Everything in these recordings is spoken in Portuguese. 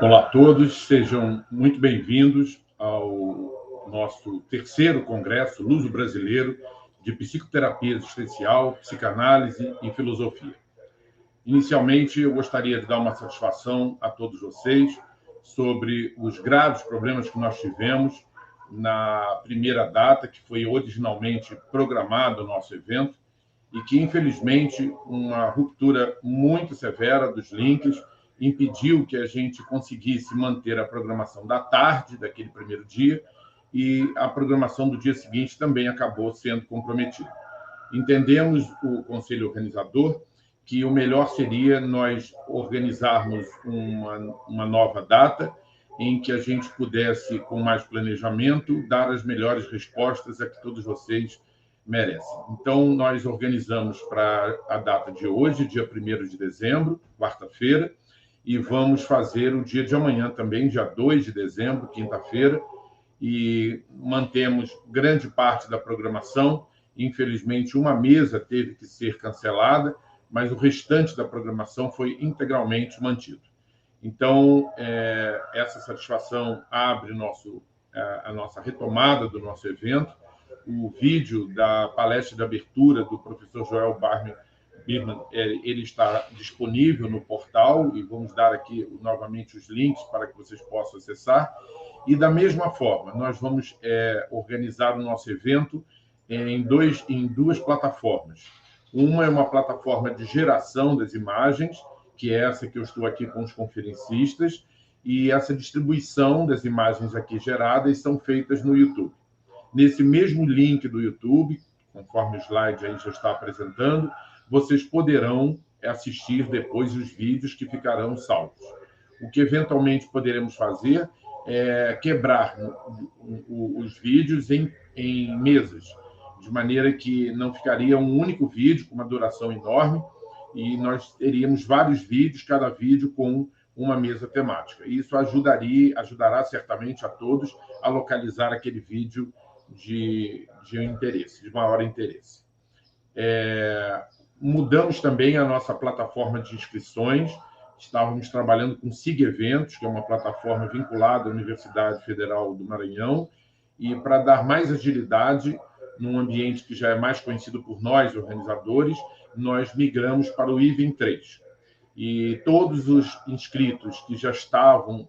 Olá a todos, sejam muito bem-vindos ao nosso terceiro Congresso Luso-Brasileiro de Psicoterapia Existencial, Psicanálise e Filosofia. Inicialmente, eu gostaria de dar uma satisfação a todos vocês sobre os graves problemas que nós tivemos na primeira data, que foi originalmente programado o nosso evento, e que, infelizmente, uma ruptura muito severa dos links impediu que a gente conseguisse manter a programação da tarde daquele primeiro dia e a programação do dia seguinte também acabou sendo comprometida. Entendemos, o Conselho Organizador, que o melhor seria nós organizarmos uma nova data em que a gente pudesse, com mais planejamento, dar as melhores respostas a que todos vocês merecem. Então, nós organizamos para a data de hoje, dia 1º de dezembro, quarta-feira, e vamos fazer o dia de amanhã também, dia 2 de dezembro, quinta-feira, e mantemos grande parte da programação. Infelizmente, uma mesa teve que ser cancelada, mas o restante da programação foi integralmente mantido. Então, essa satisfação abre a nossa retomada do nosso evento. O vídeo da palestra de abertura do professor Joel Birman, ele está disponível no portal e vamos dar aqui novamente os links para que vocês possam acessar. E, da mesma forma, nós vamos organizar o nosso evento em duas plataformas. Uma é uma plataforma de geração das imagens, que é essa que eu estou aqui com os conferencistas, e essa distribuição das imagens aqui geradas são feitas no YouTube. Nesse mesmo link do YouTube, conforme o slide aí já está apresentando, vocês poderão assistir depois os vídeos que ficarão salvos. O que eventualmente poderemos fazer é quebrar os vídeos em mesas, de maneira que não ficaria um único vídeo com uma duração enorme, e nós teríamos vários vídeos, cada vídeo com uma mesa temática. Isso ajudará certamente a todos a localizar aquele vídeo de interesse, de maior interesse. Mudamos também a nossa plataforma de inscrições. Estávamos trabalhando com SIG Eventos, que é uma plataforma vinculada à Universidade Federal do Maranhão, e para dar mais agilidade num ambiente que já é mais conhecido por nós, organizadores, nós migramos para o Item 3. E todos os inscritos que já estavam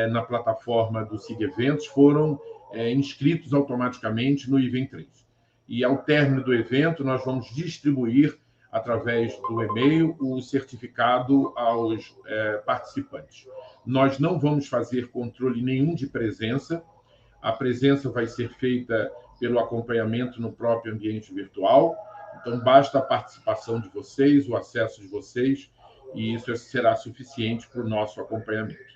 na plataforma do SIG Eventos foram inscritos automaticamente no Item 3. E, ao término do evento, nós vamos distribuir, através do e-mail, o certificado aos participantes. Nós não vamos fazer controle nenhum de presença. A presença vai ser feita pelo acompanhamento no próprio ambiente virtual. Então, basta a participação de vocês, o acesso de vocês, e isso será suficiente para o nosso acompanhamento.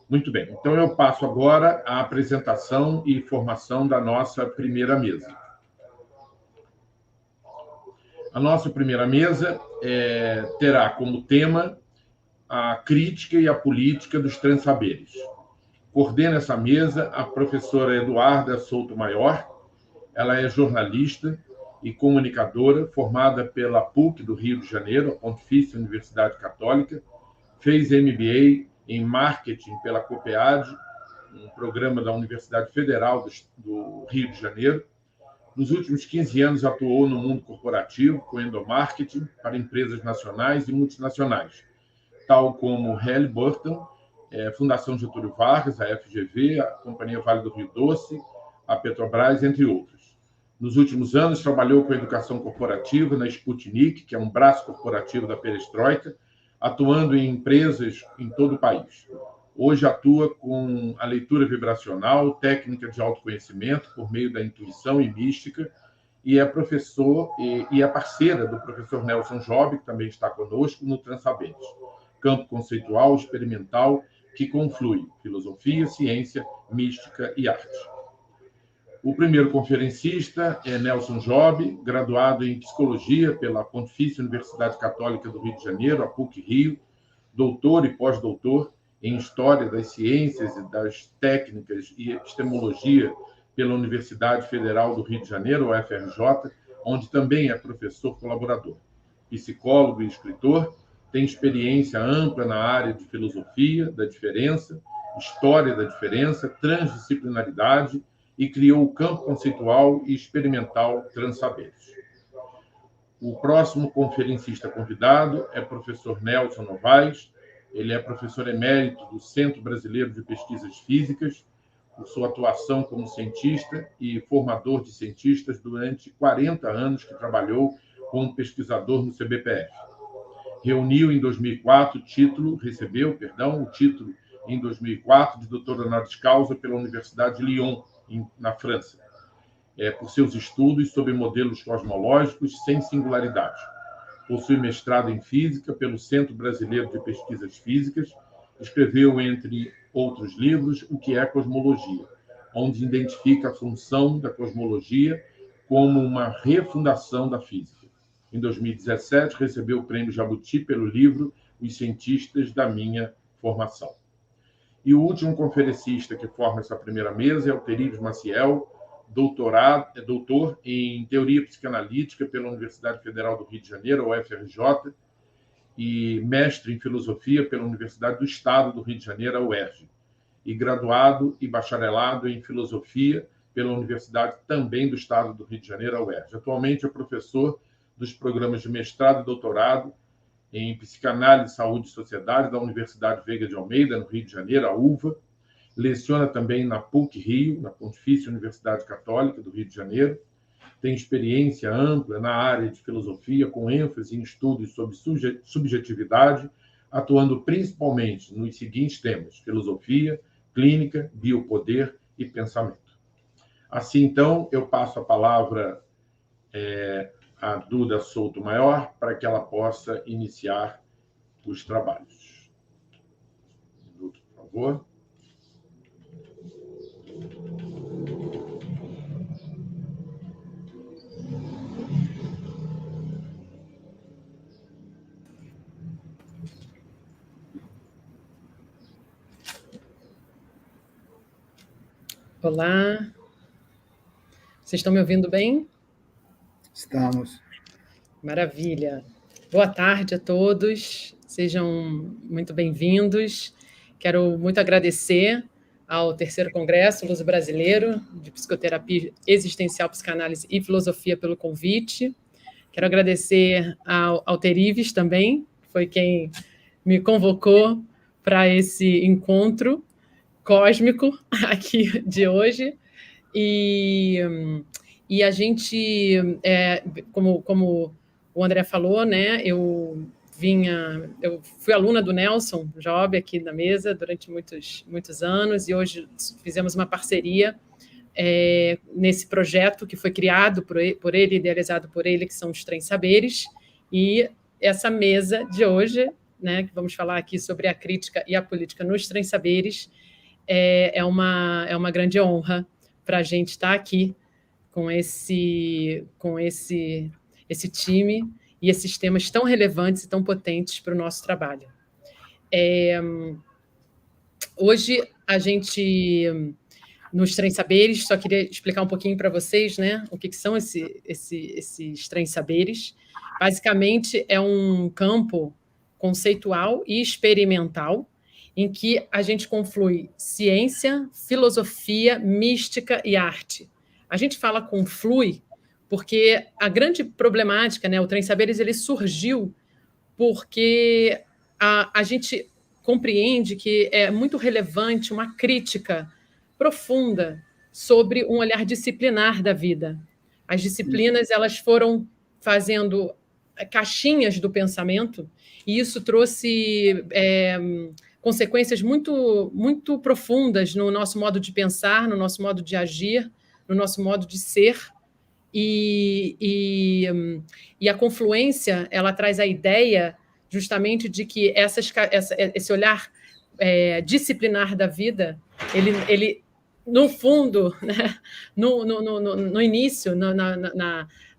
Muito bem, então eu passo agora a apresentação e formação da nossa primeira mesa. A nossa primeira mesa terá como tema a crítica e a política dos transsaberes. Coordena essa mesa a professora Eduarda Souto Maior. Ela é jornalista e comunicadora, formada pela PUC do Rio de Janeiro, a Pontifícia Universidade Católica, fez MBA em Marketing pela COPEAD, um programa da Universidade Federal do Rio de Janeiro. Nos últimos 15 anos, atuou no mundo corporativo, com endomarketing para empresas nacionais e multinacionais, tal como Halliburton, Fundação Getúlio Vargas, a FGV, a Companhia Vale do Rio Doce, a Petrobras, entre outros. Nos últimos anos, trabalhou com a educação corporativa na Sputnik, que é um braço corporativo da Perestroika, atuando em empresas em todo o país. Hoje atua com a leitura vibracional, técnica de autoconhecimento por meio da intuição e mística, e é professor e é parceira do professor Nelson Job, que também está conosco, no Transsaberes, campo conceitual, experimental, que conflui filosofia, ciência, mística e arte. O primeiro conferencista é Nelson Job, graduado em Psicologia pela Pontifícia Universidade Católica do Rio de Janeiro, a PUC-Rio, doutor e pós-doutor em História das Ciências e das Técnicas e Epistemologia pela Universidade Federal do Rio de Janeiro, UFRJ, onde também é professor colaborador. Psicólogo e escritor, tem experiência ampla na área de filosofia da diferença, história da diferença, transdisciplinaridade e criou o campo conceitual e experimental Transsaberes. O próximo conferencista convidado é o professor Nelson Novaes. Ele é professor emérito do Centro Brasileiro de Pesquisas Físicas, por sua atuação como cientista e formador de cientistas durante 40 anos que trabalhou como pesquisador no CBPF. Recebeu em 2004 o título em 2004 de doutor honoris causa pela Universidade de Lyon, na França, por seus estudos sobre modelos cosmológicos sem singularidade. Possui mestrado em Física pelo Centro Brasileiro de Pesquisas Físicas. Escreveu, entre outros livros, O que é Cosmologia, onde identifica a função da cosmologia como uma refundação da física. Em 2017, recebeu o Prêmio Jabuti pelo livro Os Cientistas da Minha Formação. E o último conferencista que forma essa primeira mesa é o Terives Maciel, doutor em Teoria Psicanalítica pela Universidade Federal do Rio de Janeiro, UFRJ, e mestre em Filosofia pela Universidade do Estado do Rio de Janeiro, a UERJ, e graduado e bacharelado em Filosofia pela Universidade também do Estado do Rio de Janeiro, a UERJ. Atualmente é professor dos programas de mestrado e doutorado em Psicanálise, Saúde e Sociedade da Universidade Veiga de Almeida, no Rio de Janeiro, a UVA. Leciona também na PUC-Rio, na Pontifícia Universidade Católica do Rio de Janeiro. Tem experiência ampla na área de filosofia, com ênfase em estudos sobre subjetividade, atuando principalmente nos seguintes temas: filosofia, clínica, biopoder e pensamento. Assim, então, eu passo a palavra a Duda Souto Maior para que ela possa iniciar os trabalhos. Um minuto, por favor. Olá. Vocês estão me ouvindo bem? Estamos. Maravilha. Boa tarde a todos. Sejam muito bem-vindos. Quero muito agradecer ao terceiro Congresso Luso Brasileiro de Psicoterapia Existencial, Psicanálise e Filosofia pelo convite. Quero agradecer ao Terives também, que foi quem me convocou para esse encontro cósmico aqui de hoje. E a gente, como o André falou, né, eu fui aluna do Nelson Job aqui na mesa durante muitos anos, e hoje fizemos uma parceria nesse projeto que foi criado por ele, idealizado por ele, que são os Transsaberes, e essa mesa de hoje, né, que vamos falar aqui sobre a crítica e a política nos Transsaberes, é uma grande honra para a gente estar aqui com esse time e esses temas tão relevantes e tão potentes para o nosso trabalho. Hoje, a gente, nos Transsaberes, só queria explicar um pouquinho para vocês, né, o que são esses Transsaberes. Basicamente, é um campo conceitual e experimental em que a gente conflui ciência, filosofia, mística e arte. A gente fala conflui porque a grande problemática, né, o Transsaberes, ele surgiu porque a gente compreende que é muito relevante uma crítica profunda sobre um olhar disciplinar da vida. As disciplinas, elas foram fazendo caixinhas do pensamento, e isso trouxe consequências muito, muito profundas no nosso modo de pensar, no nosso modo de agir, no nosso modo de ser. E a confluência, ela traz a ideia justamente de que esse olhar disciplinar da vida, ele no fundo, né, no início,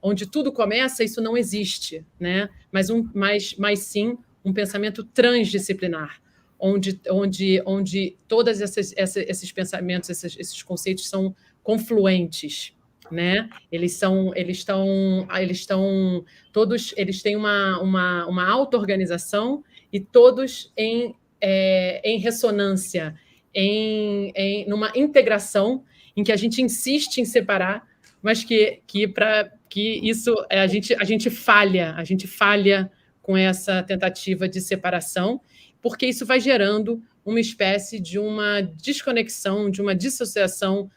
onde tudo começa, isso não existe, né? Mas sim um pensamento transdisciplinar, onde todos esses pensamentos, esses conceitos são confluentes. né? Eles têm uma auto-organização e todos em ressonância, numa integração em que a gente insiste em separar, mas que isso a gente falha com essa tentativa de separação, porque isso vai gerando uma espécie de uma desconexão, de uma dissociação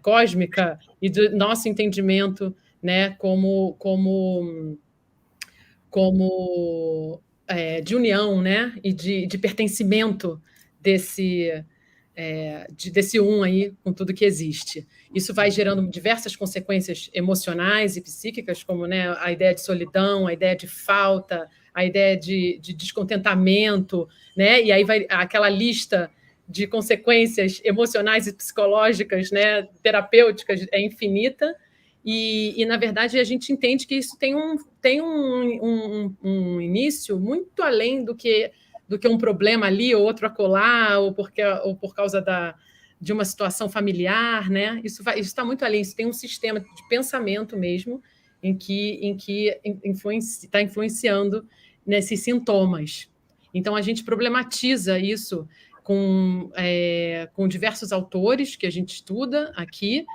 cósmica e do nosso entendimento, né, como de união, né, e de pertencimento desse aí com tudo que existe. Isso vai gerando diversas consequências emocionais e psíquicas, como, né, a ideia de solidão, a ideia de falta, a ideia de descontentamento, né, e aí vai aquela lista de consequências emocionais e psicológicas, né, terapêuticas, é infinita, e, na verdade, a gente entende que isso tem um início muito além do que um problema ali, ou outro acolá, ou por causa de uma situação familiar, né? Isso está muito além, isso tem um sistema de pensamento mesmo, em que está influenciando nesses sintomas. Então, a gente problematiza isso com diversos autores que a gente estuda aqui,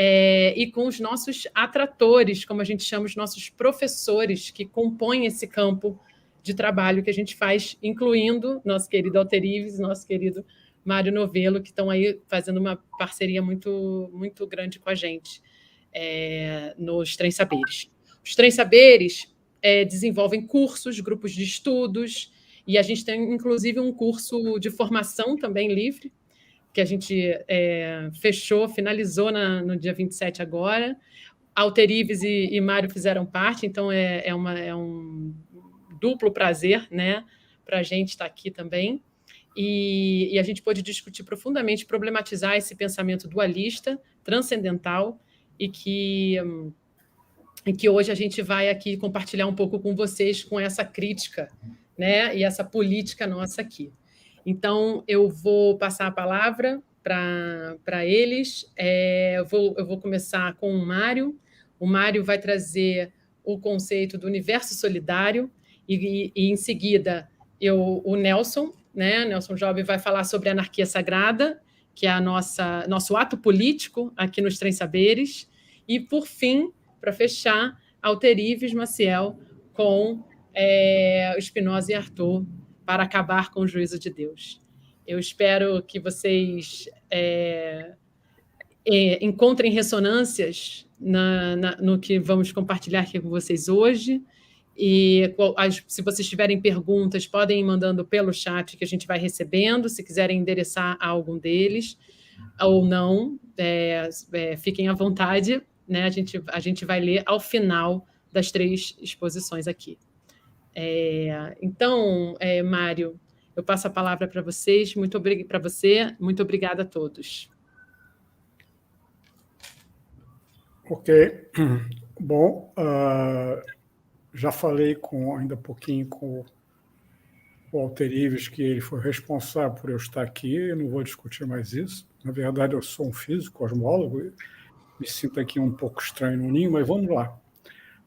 e com os nossos atratores, como a gente chama, os nossos professores que compõem esse campo de trabalho que a gente faz, incluindo nosso querido Alter Ives, nosso querido Mário Novelo, que estão aí fazendo uma parceria muito, muito grande com a gente nos Três Saberes. Os Três Saberes desenvolvem cursos, grupos de estudos, e a gente tem, inclusive, um curso de formação também livre, que a gente finalizou no dia 27 agora. Alter Ives e Mário fizeram parte, então é um duplo prazer, né, para a gente estar aqui também. E a gente pôde discutir profundamente, problematizar esse pensamento dualista, transcendental, e que hoje a gente vai aqui compartilhar um pouco com vocês com essa crítica, né, e essa política nossa aqui. Então, eu vou passar a palavra para eles. Eu vou começar com o Mário. O Mário vai trazer o conceito do universo solidário, e em seguida, o Nelson, né? Nelson Job vai falar sobre a anarquia sagrada, que é nosso ato político aqui nos Três Saberes. E, por fim, para fechar, Alter Ives Maciel com Spinoza e Arthur, para acabar com o juízo de Deus. Eu espero que vocês encontrem ressonâncias no que vamos compartilhar aqui com vocês hoje. E se vocês tiverem perguntas, podem ir mandando pelo chat que a gente vai recebendo, se quiserem endereçar a algum deles, ou não, fiquem à vontade, né? A gente vai ler ao final das 3 exposições aqui. Então, Mário, eu passo a palavra para vocês. Muito obrigada a todos. Ok. Bom, já falei ainda há pouquinho com o Alter Ives, que ele foi responsável por eu estar aqui, eu não vou discutir mais isso. Na verdade, eu sou um físico, cosmólogo, me sinto aqui um pouco estranho no ninho, mas vamos lá.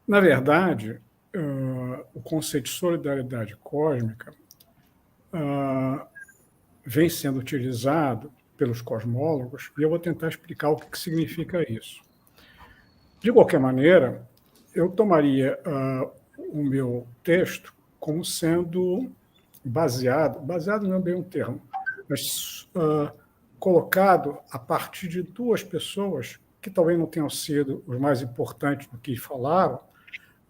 Na verdade, o conceito de solidariedade cósmica vem sendo utilizado pelos cosmólogos, e eu vou tentar explicar o que significa isso. De qualquer maneira, eu tomaria o meu texto como sendo baseado não é bem um termo, mas colocado a partir de 2 pessoas que talvez não tenham sido os mais importantes do que falaram,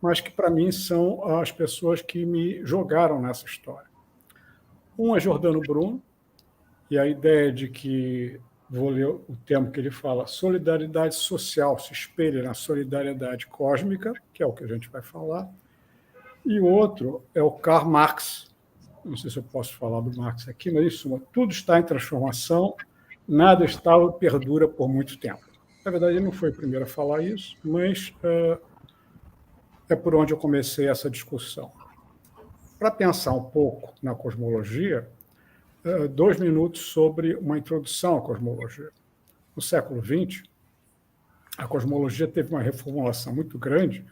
mas que, para mim, são as pessoas que me jogaram nessa história. Um é Giordano Bruno, e a ideia de que, vou ler o termo que ele fala, solidariedade social se espelha na solidariedade cósmica, que é o que a gente vai falar, e o outro é o Karl Marx. Não sei se eu posso falar do Marx aqui, mas, em suma, tudo está em transformação, nada estável perdura por muito tempo. Na verdade, ele não foi o primeiro a falar isso, mas é por onde eu comecei essa discussão. Para pensar um pouco na cosmologia, 2 minutos sobre uma introdução à cosmologia. No século XX, a cosmologia teve uma reformulação muito grande,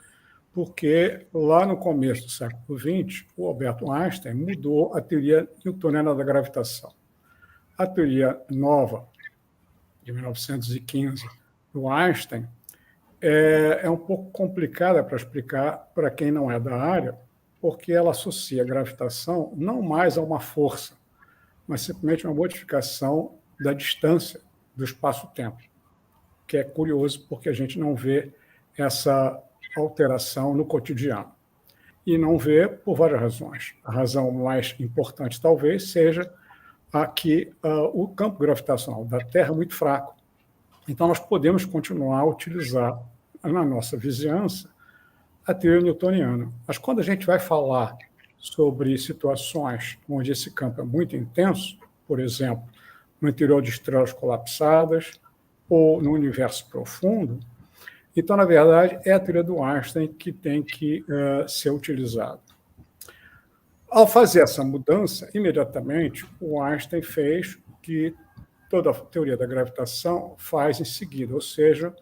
porque lá no começo do século XX, o Albert Einstein mudou a teoria newtoniana da gravitação. A teoria nova, de 1915, do Einstein, é um pouco complicada para explicar para quem não é da área, porque ela associa a gravitação não mais a uma força, mas simplesmente uma modificação da distância do espaço-tempo, que é curioso porque a gente não vê essa alteração no cotidiano. E não vê por várias razões. A razão mais importante, talvez, seja que o campo gravitacional da Terra é muito fraco. Então, nós podemos continuar a utilizar, na nossa vizinhança, a teoria newtoniana. Mas quando a gente vai falar sobre situações onde esse campo é muito intenso, por exemplo, no interior de estrelas colapsadas ou no universo profundo, então, na verdade, é a teoria do Einstein que tem que ser utilizada. Ao fazer essa mudança, imediatamente, o Einstein fez o que toda a teoria da gravitação faz em seguida, ou seja,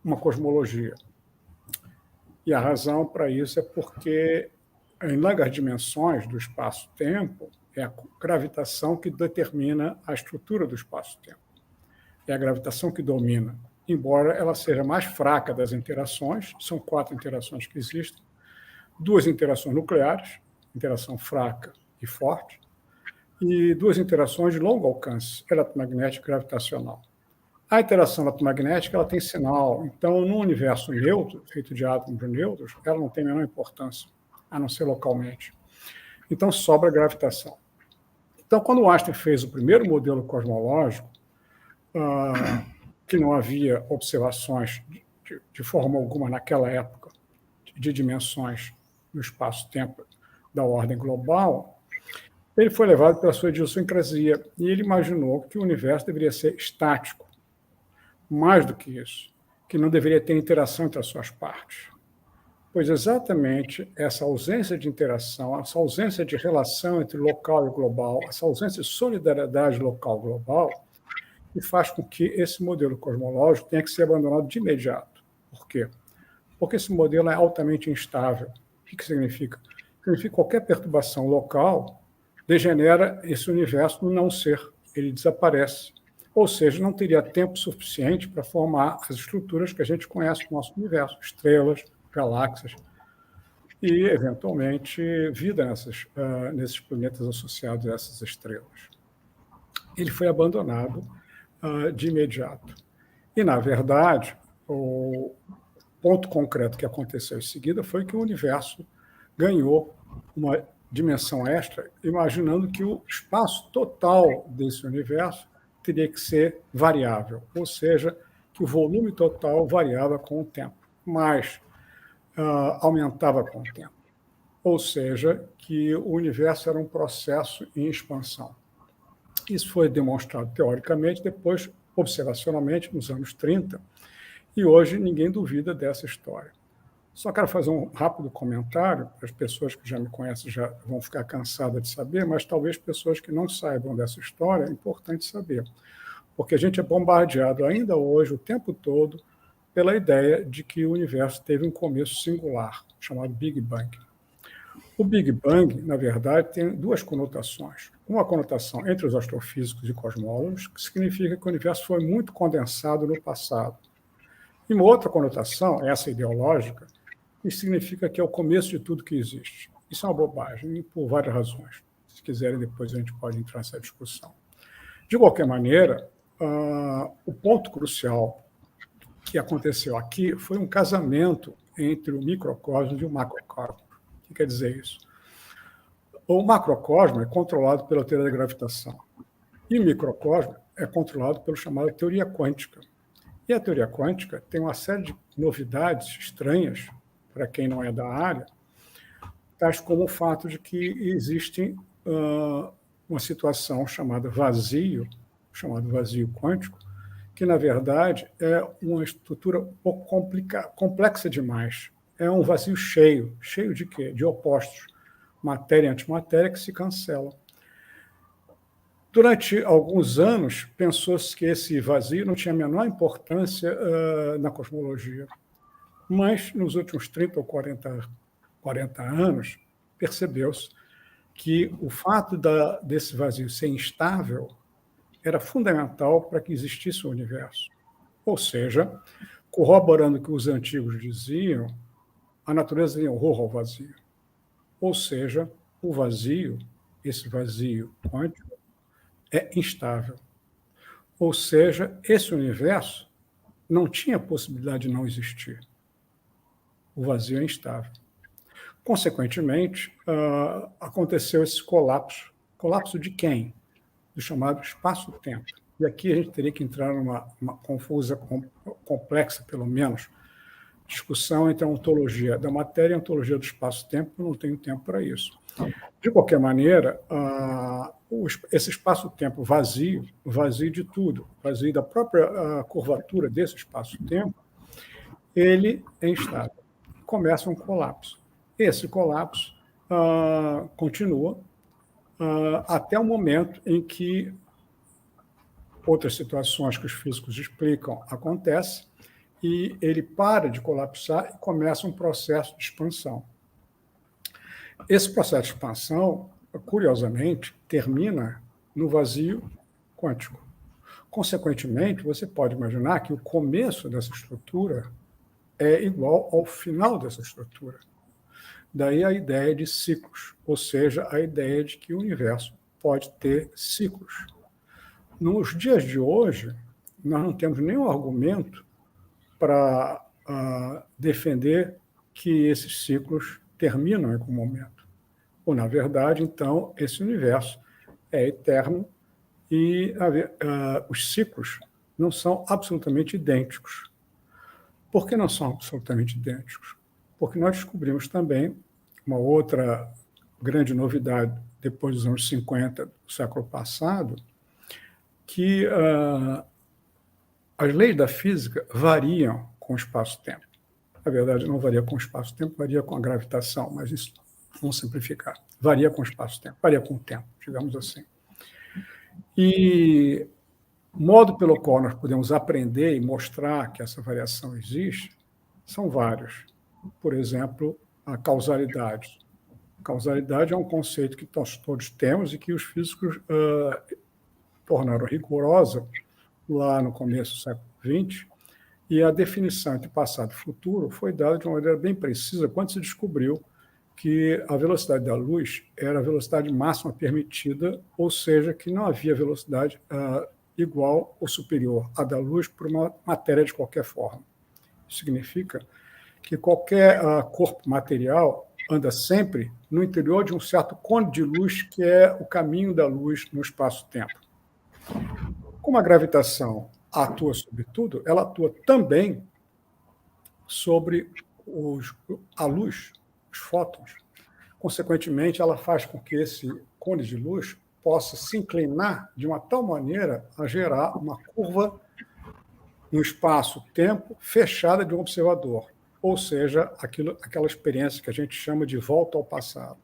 uma cosmologia. E a razão para isso é porque, em largas dimensões do espaço-tempo, é a gravitação que determina a estrutura do espaço-tempo. É a gravitação que domina, embora ela seja mais fraca das interações, são 4 interações que existem, 2 interações nucleares, interação fraca e forte, e 2 interações de longo alcance, eletromagnética e gravitacional. A interação eletromagnética ela tem sinal, então, no universo neutro, feito de átomos neutros, ela não tem a menor importância, a não ser localmente. Então, sobra a gravitação. Então, quando o Einstein fez o primeiro modelo cosmológico, que não havia observações de forma alguma naquela época de dimensões no espaço-tempo da ordem global, ele foi levado pela sua idiosincrasia e ele imaginou que o universo deveria ser estático. Mais do que isso, que não deveria ter interação entre as suas partes. Pois exatamente essa ausência de interação, essa ausência de relação entre local e global, essa ausência de solidariedade local-global, que faz com que esse modelo cosmológico tenha que ser abandonado de imediato. Por quê? Porque esse modelo é altamente instável. O que significa? Significa que qualquer perturbação local degenera esse universo no não ser, ele desaparece. Ou seja, não teria tempo suficiente para formar as estruturas que a gente conhece no nosso universo, estrelas, galáxias e, eventualmente, vida nesses planetas associados a essas estrelas. Ele foi abandonado de imediato. E, na verdade, o ponto concreto que aconteceu em seguida foi que o universo ganhou uma dimensão extra, imaginando que o espaço total desse universo teria que ser variável, ou seja, que o volume total variava com o tempo, mas aumentava com o tempo. Ou seja, que o universo era um processo em expansão. Isso foi demonstrado teoricamente, depois observacionalmente, nos anos 30, e hoje ninguém duvida dessa história. Só quero fazer um rápido comentário, as pessoas que já me conhecem já vão ficar cansadas de saber, mas talvez pessoas que não saibam dessa história, é importante saber, porque a gente é bombardeado ainda hoje, o tempo todo, pela ideia de que o universo teve um começo singular, chamado Big Bang. O Big Bang, na verdade, tem 2 conotações. Uma conotação entre os astrofísicos e cosmólogos, que significa que o universo foi muito condensado no passado. E uma outra conotação, essa ideológica, que significa que é o começo de tudo que existe. Isso é uma bobagem, por várias razões. Se quiserem, depois a gente pode entrar nessa discussão. De qualquer maneira, o ponto crucial que aconteceu aqui foi um casamento entre o microcosmos e o macrocosmos. O que quer dizer isso? O macrocosmo é controlado pela teoria da gravitação e o microcosmo é controlado pelo chamado teoria quântica. E a teoria quântica tem uma série de novidades estranhas para quem não é da área, tais como o fato de que existe uma situação chamada vazio, chamado vazio quântico, que, na verdade, é uma estrutura um pouco complexa demais. É um vazio cheio. Cheio de quê? De opostos. Matéria e antimatéria que se cancelam. Durante alguns anos, pensou-se que esse vazio não tinha a menor importância na cosmologia. Mas, nos últimos 30 ou 40 anos, percebeu-se que o fato desse vazio ser instável era fundamental para que existisse o universo. Ou seja, corroborando o que os antigos diziam, a natureza tem horror ao vazio. Ou seja, o vazio, esse vazio quântico, é instável. Ou seja, esse universo não tinha possibilidade de não existir. O vazio é instável. Consequentemente, aconteceu esse colapso. Colapso de quem? Do chamado espaço-tempo. E aqui a gente teria que entrar numa confusa, complexa, pelo menos, discussão entre a ontologia da matéria e a ontologia do espaço-tempo. Eu não tenho tempo para isso. De qualquer maneira, esse espaço-tempo vazio de tudo, vazio da própria curvatura desse espaço-tempo, ele é instável. Começa um colapso. Esse colapso continua até o momento em que outras situações que os físicos explicam acontecem e ele para de colapsar e começa um processo de expansão. Esse processo de expansão, curiosamente, termina no vazio quântico. Consequentemente, você pode imaginar que o começo dessa estrutura é igual ao final dessa estrutura. Daí a ideia de ciclos, ou seja, a ideia de que o universo pode ter ciclos. Nos dias de hoje, nós não temos nenhum argumento para defender que esses ciclos terminam em algum momento. Ou, na verdade, então, esse universo é eterno e os ciclos não são absolutamente idênticos. Por que não são absolutamente idênticos? Porque nós descobrimos também uma outra grande novidade depois dos anos 50 do século passado, que as leis da física variam com o espaço-tempo. Na verdade, não varia com o espaço-tempo, varia com a gravitação, mas isso, vamos simplificar. Varia com o espaço-tempo, varia com o tempo, digamos assim. E o modo pelo qual nós podemos aprender e mostrar que essa variação existe são vários. Por exemplo, a causalidade. Causalidade é um conceito que nós todos temos e que os físicos tornaram rigorosa lá no começo do século XX, e a definição entre passado e futuro foi dada de uma maneira bem precisa quando se descobriu que a velocidade da luz era a velocidade máxima permitida, ou seja, que não havia velocidade igual ou superior à da luz por uma matéria de qualquer forma. Isso significa que qualquer corpo material anda sempre no interior de um certo cône de luz, que é o caminho da luz no espaço-tempo. Como a gravitação atua sobre tudo, ela atua também sobre a luz, os fótons. Consequentemente, ela faz com que esse cône de luz possa se inclinar de uma tal maneira a gerar uma curva no espaço-tempo fechada de um observador, ou seja, aquela experiência que a gente chama de volta ao passado.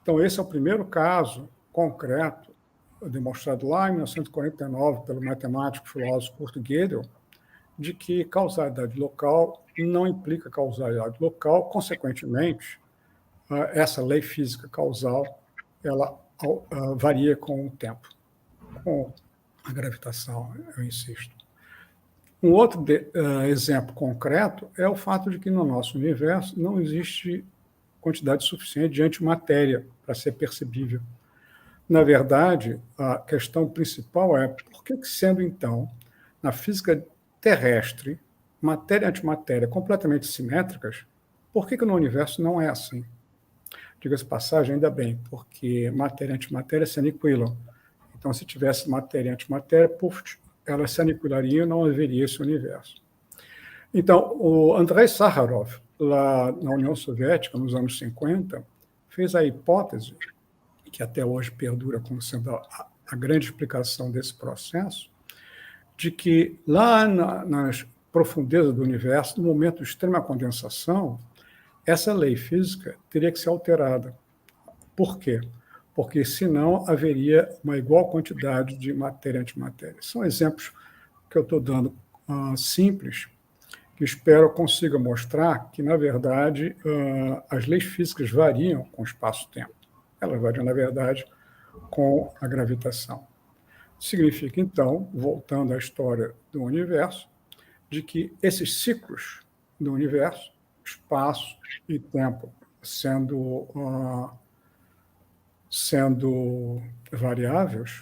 Então, esse é o primeiro caso concreto, demonstrado lá em 1949 pelo matemático e filósofo Kurt Gödel, de que causalidade local não implica causalidade local, consequentemente, essa lei física causal ela varia com o tempo, com a gravitação, eu insisto. Um outro exemplo concreto é o fato de que no nosso universo não existe quantidade suficiente de antimatéria para ser percebível. Na verdade, a questão principal é por que, sendo então, na física terrestre, matéria e antimatéria completamente simétricas, por que no universo não é assim? Diga-se passagem, ainda bem, porque matéria e antimatéria se aniquilam. Então, se tivesse matéria e antimatéria, elas se aniquilariam e não haveria esse universo. Então, o Andrei Sakharov, lá na União Soviética, nos anos 50, fez a hipótese, que até hoje perdura como sendo a grande explicação desse processo, de que lá nas profundezas do universo, no momento de extrema condensação, essa lei física teria que ser alterada. Por quê? porque senão haveria uma igual quantidade de matéria e antimatéria. São exemplos que eu estou dando simples, que espero consiga mostrar que, na verdade, as leis físicas variam com o espaço-tempo. Elas variam, na verdade, com a gravitação. Significa, então, voltando à história do universo, de que esses ciclos do universo, espaço e tempo, sendo variáveis,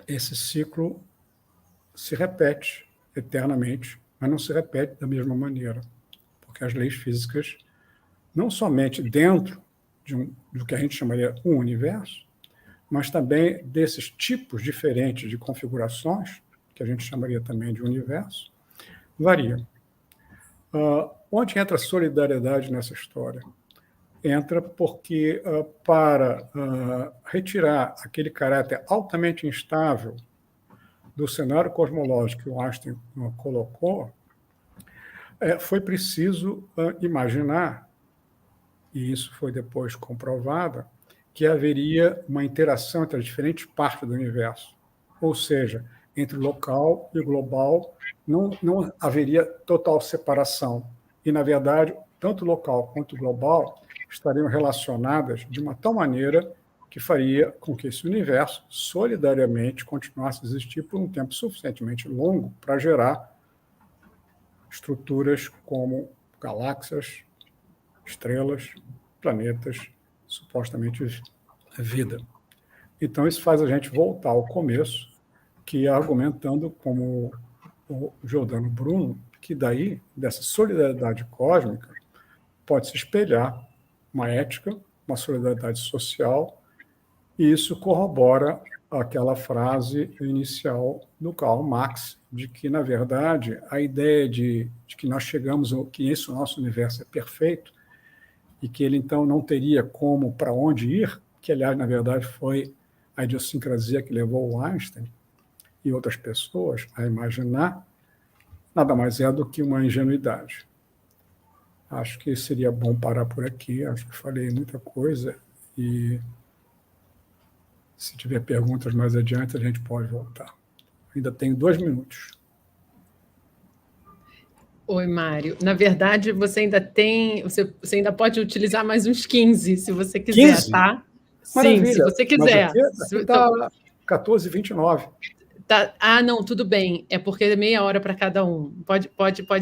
esse ciclo se repete eternamente, mas não se repete da mesma maneira, porque as leis físicas, não somente dentro do que a gente chamaria um universo, mas também desses tipos diferentes de configurações, que a gente chamaria também de universo, variam. Onde entra a solidariedade nessa história? Entra porque, para retirar aquele caráter altamente instável do cenário cosmológico que o Einstein colocou, foi preciso imaginar, e isso foi depois comprovado, que haveria uma interação entre as diferentes partes do universo. Ou seja, entre local e global não haveria total separação. E, na verdade, tanto local quanto global estariam relacionadas de uma tal maneira que faria com que esse universo solidariamente continuasse a existir por um tempo suficientemente longo para gerar estruturas como galáxias, estrelas, planetas, supostamente vida. Então, isso faz a gente voltar ao começo, que é argumentando, como o Giordano Bruno, que daí, dessa solidariedade cósmica, pode se espelhar uma ética, uma solidariedade social, e isso corrobora aquela frase inicial do Karl Marx, de que, na verdade, a ideia de que nós chegamos, que esse nosso universo é perfeito, e que ele, então, não teria como, para onde ir, que, aliás, na verdade, foi a idiosincrasia que levou o Einstein e outras pessoas a imaginar, nada mais é do que uma ingenuidade. Acho que seria bom parar por aqui, acho que falei muita coisa, e se tiver perguntas mais adiante, a gente pode voltar. Ainda tenho 2 minutos. Oi, Mário. Na verdade, você ainda pode utilizar mais uns 15, se você quiser, 15? tá? Maravilha. Sim, se você quiser. Aqui está 14h29. Tá. Ah, não, tudo bem. É porque é meia hora para cada um. Pode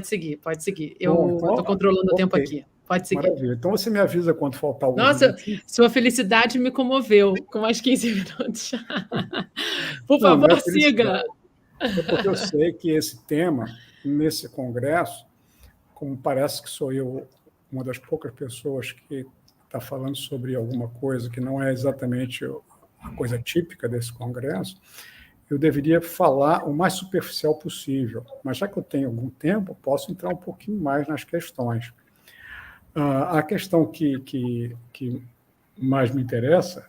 seguir, pode seguir. Eu estou controlando o tempo aqui. Pode seguir. Maravilha. Então você me avisa quando faltar algum. Nossa, sua felicidade me comoveu com mais 15 minutos. Por favor, siga. É porque eu sei que esse tema, nesse congresso, como parece que sou eu uma das poucas pessoas que está falando sobre alguma coisa que não é exatamente a coisa típica desse congresso, eu deveria falar o mais superficial possível. Mas já que eu tenho algum tempo, posso entrar um pouquinho mais nas questões. A questão que mais me interessa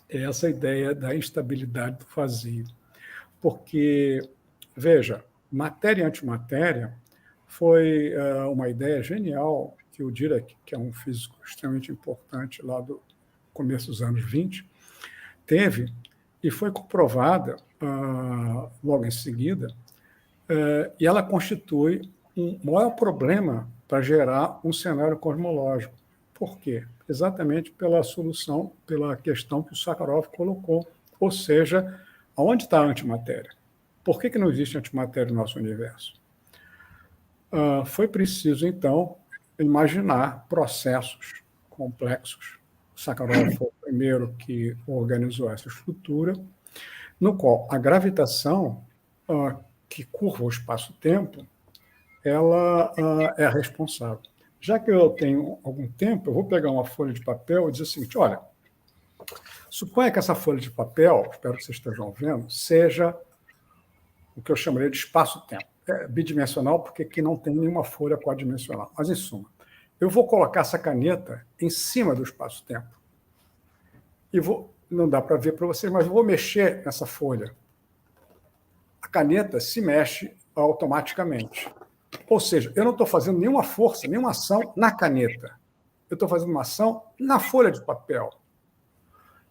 é essa ideia da instabilidade do vazio. Porque, veja, matéria e antimatéria foi uma ideia genial que o Dirac, que é um físico extremamente importante lá do começo dos anos 20, teve, e foi comprovada logo em seguida, e ela constitui um maior problema para gerar um cenário cosmológico. Por quê? Exatamente pela solução, pela questão que o Sakharov colocou, ou seja, aonde está a antimatéria? Por que não existe antimatéria no nosso universo? Foi preciso, então, imaginar processos complexos. O Sakharov foi o primeiro que organizou essa estrutura, no qual a gravitação, que curva o espaço-tempo, ela é a responsável. Já que eu tenho algum tempo, eu vou pegar uma folha de papel e dizer o seguinte: olha, suponha que essa folha de papel, espero que vocês estejam vendo, seja o que eu chamaria de espaço-tempo. É bidimensional, porque aqui não tem nenhuma folha quadridimensional. Mas, em suma, eu vou colocar essa caneta em cima do espaço-tempo. E não dá para ver para vocês, mas eu vou mexer nessa folha. A caneta se mexe automaticamente. Ou seja, eu não estou fazendo nenhuma força, nenhuma ação na caneta. Eu estou fazendo uma ação na folha de papel.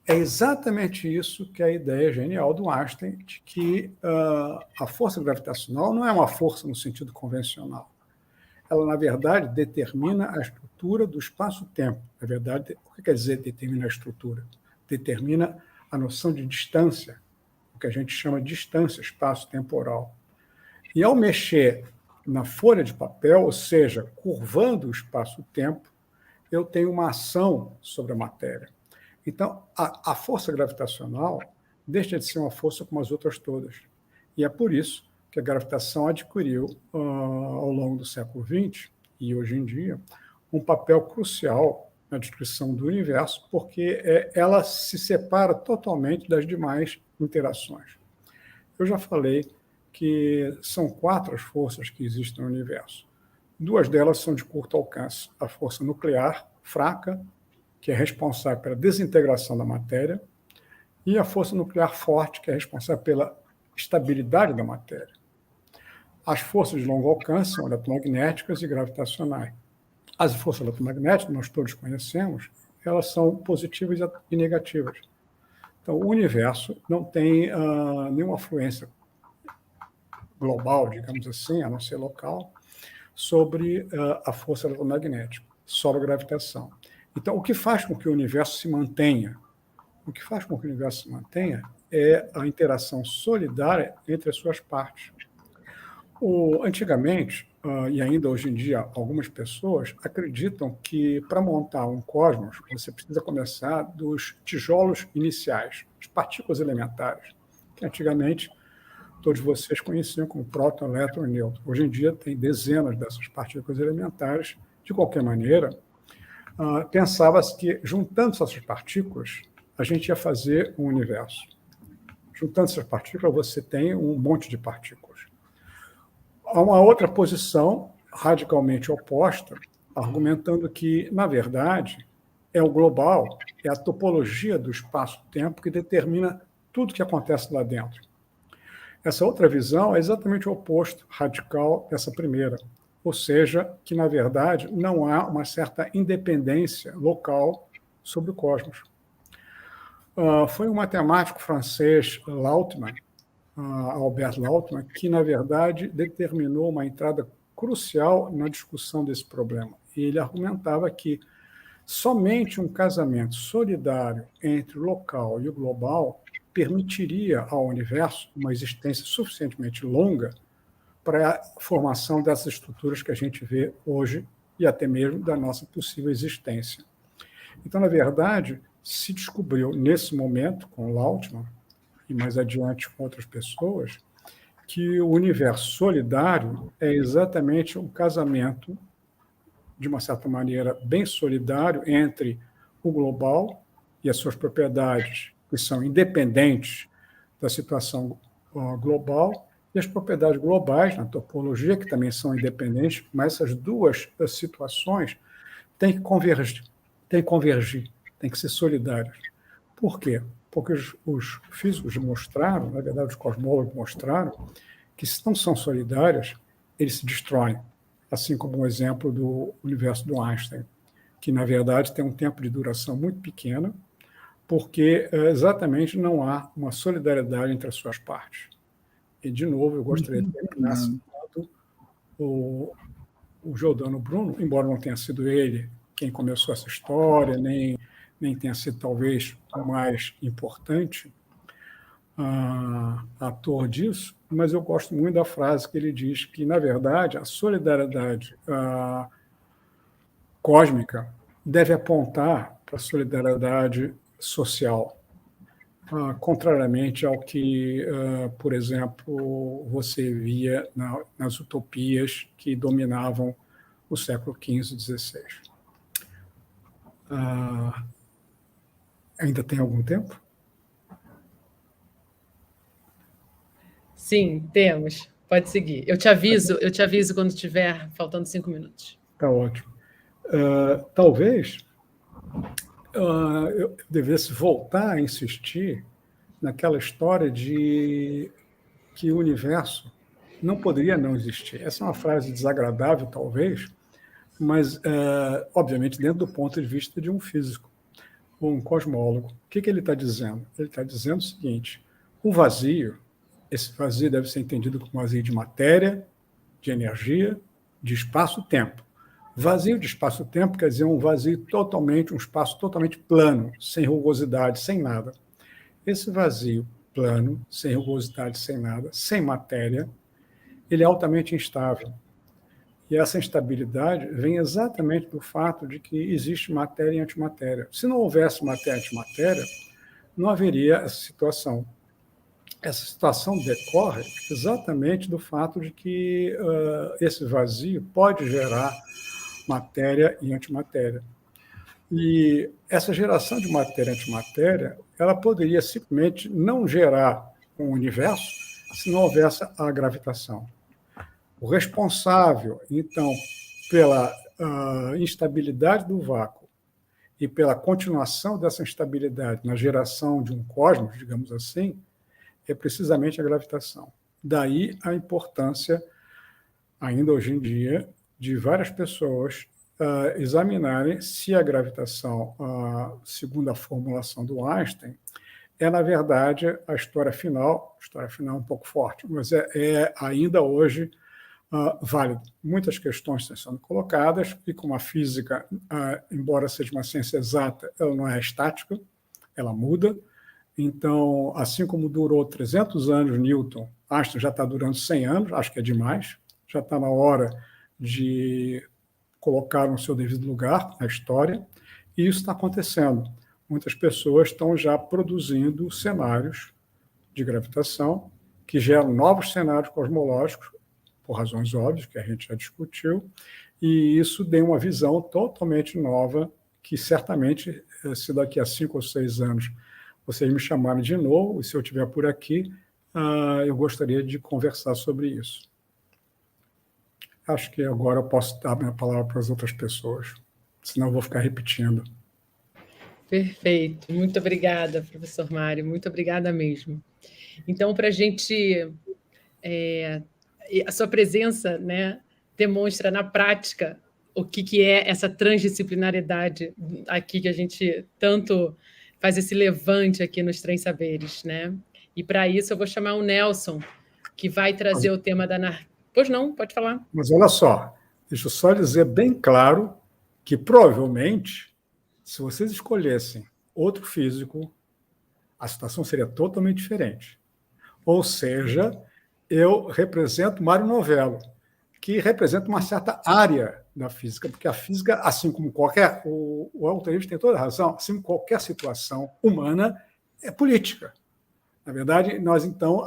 é exatamente isso que é a ideia genial do Einstein, de que a força gravitacional não é uma força no sentido convencional. Ela, na verdade, determina a estrutura do espaço-tempo. Na verdade, o que quer dizer determina a estrutura? Determina a noção de distância, o que a gente chama de distância espaço-temporal. E ao mexer na folha de papel, ou seja, curvando o espaço-tempo, eu tenho uma ação sobre a matéria. Então, a força gravitacional deixa de ser uma força como as outras todas. E é por isso que a gravitação adquiriu, ao longo do século XX, e hoje em dia, um papel crucial na descrição do universo, porque ela se separa totalmente das demais interações. Eu já falei que são 4 as forças que existem no universo. 2 delas são de curto alcance. A força nuclear, fraca, que é responsável pela desintegração da matéria, e a força nuclear forte, que é responsável pela estabilidade da matéria. As forças de longo alcance são eletromagnéticas e gravitacionais. As forças eletromagnéticas, nós todos conhecemos, elas são positivas e negativas. Então, o universo não tem nenhuma afluência global, digamos assim, a não ser local, sobre a força eletromagnética, sobre a gravitação. Então, o que faz com que o universo se mantenha? O que faz com que o universo se mantenha é a interação solidária entre as suas partes. Antigamente, e ainda hoje em dia, algumas pessoas acreditam que para montar um cosmos, você precisa começar dos tijolos iniciais, as partículas elementares, que antigamente todos vocês conheciam como próton, elétron e nêutron. Hoje em dia tem dezenas dessas partículas elementares. De qualquer maneira, pensava-se que, juntando essas partículas, a gente ia fazer um universo. Juntando essas partículas, você tem um monte de partículas. Há uma outra posição radicalmente oposta, argumentando que, na verdade, é o global, é a topologia do espaço-tempo que determina tudo que acontece lá dentro. Essa outra visão é exatamente o oposto radical dessa primeira, ou seja, que, na verdade, não há uma certa independência local sobre o cosmos. Foi um matemático francês, Lautmann, Albert Lautmann, que, na verdade, determinou uma entrada crucial na discussão desse problema. E ele argumentava que somente um casamento solidário entre o local e o global permitiria ao universo uma existência suficientemente longa para a formação dessas estruturas que a gente vê hoje e até mesmo da nossa possível existência. Então, na verdade, se descobriu nesse momento, com Lautmann, e mais adiante com outras pessoas, que o universo solidário é exatamente um casamento, de uma certa maneira, bem solidário entre o global e as suas propriedades, que são independentes da situação global, e as propriedades globais, na topologia, que também são independentes, mas essas duas situações têm que convergir, têm que ser solidárias. Por quê? Porque os físicos mostraram, na verdade, os cosmólogos mostraram, que se não são solidárias, eles se destroem, assim como o exemplo do universo do Einstein, que, na verdade, tem um tempo de duração muito pequeno, porque exatamente não há uma solidariedade entre as suas partes. E, de novo, eu gostaria de terminar citando o Giordano Bruno, embora não tenha sido ele quem começou essa história, nem tenha sido, talvez, o mais importante ator disso, mas eu gosto muito da frase que ele diz que, na verdade, a solidariedade cósmica deve apontar para a solidariedade social, contrariamente ao que, por exemplo, você via nas utopias que dominavam o século XV e XVI. Ainda tem algum tempo? Sim, temos. Pode seguir. Eu te aviso quando estiver faltando 5 minutos. Está ótimo. Talvez eu devesse voltar a insistir naquela história de que o universo não poderia não existir. Essa é uma frase desagradável, talvez, mas, obviamente, dentro do ponto de vista de um físico. um cosmólogo. O que ele está dizendo? Ele está dizendo o seguinte: o vazio, esse vazio deve ser entendido como vazio de matéria, de energia, de espaço-tempo. Vazio de espaço-tempo quer dizer um vazio totalmente, um espaço totalmente plano, sem rugosidade, sem nada. Esse vazio plano, sem rugosidade, sem nada, sem matéria, ele é altamente instável. E essa instabilidade vem exatamente do fato de que existe matéria e antimatéria. Se não houvesse matéria e antimatéria, não haveria essa situação. Essa situação decorre exatamente do fato de que esse vazio pode gerar matéria e antimatéria. E essa geração de matéria e antimatéria, ela poderia simplesmente não gerar um universo se não houvesse a gravitação. O responsável, então, pela instabilidade do vácuo e pela continuação dessa instabilidade na geração de um cosmos, digamos assim, é precisamente a gravitação. Daí a importância, ainda hoje em dia, de várias pessoas examinarem se a gravitação, segundo a formulação do Einstein, é, na verdade, a história final é um pouco forte, mas é ainda hoje válido. Muitas questões estão sendo colocadas, e como a física, embora seja uma ciência exata, ela não é estática, ela muda. Então, assim como durou 300 anos Newton, Einstein já está durando 100 anos, acho que é demais, já está na hora de colocar no seu devido lugar na história, e isso está acontecendo. Muitas pessoas estão já produzindo cenários de gravitação que geram novos cenários cosmológicos, por razões óbvias, que a gente já discutiu, e isso deu uma visão totalmente nova, que certamente, se daqui a 5 ou 6 anos vocês me chamarem de novo, e se eu estiver por aqui, eu gostaria de conversar sobre isso. Acho que agora eu posso dar a minha palavra para as outras pessoas, senão eu vou ficar repetindo. Perfeito. Muito obrigada, professor Mário. Muito obrigada mesmo. Então, para a gente... a sua presença, né, demonstra na prática o que é essa transdisciplinariedade aqui que a gente tanto faz esse levante aqui nos Três Saberes, né? E para isso eu vou chamar o Nelson, que vai trazer o tema da anarquia. Pois não, pode falar. Mas olha só, deixa eu só dizer bem claro que provavelmente, se vocês escolhessem outro físico, a situação seria totalmente diferente. Ou seja, eu represento Mário Novello, que representa uma certa área da física, porque a física, assim como qualquer... O autorista tem toda a razão, assim como qualquer situação humana, é política. Na verdade, nós, então,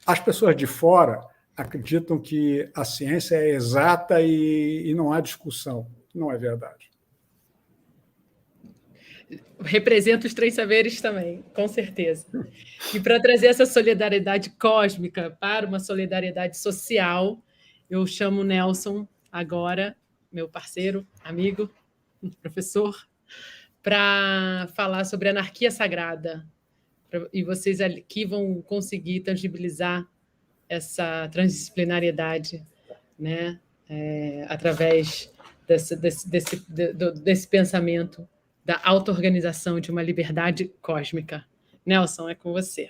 as pessoas de fora acreditam que a ciência é exata e não há discussão. Não é verdade. Representa os Três Saberes também, com certeza. E para trazer essa solidariedade cósmica para uma solidariedade social, eu chamo o Nelson agora, meu parceiro, amigo, professor, para falar sobre anarquia sagrada. E vocês aqui vão conseguir tangibilizar essa transdisciplinariedade, né? Através desse pensamento da auto-organização de uma liberdade cósmica. Nelson, é com você.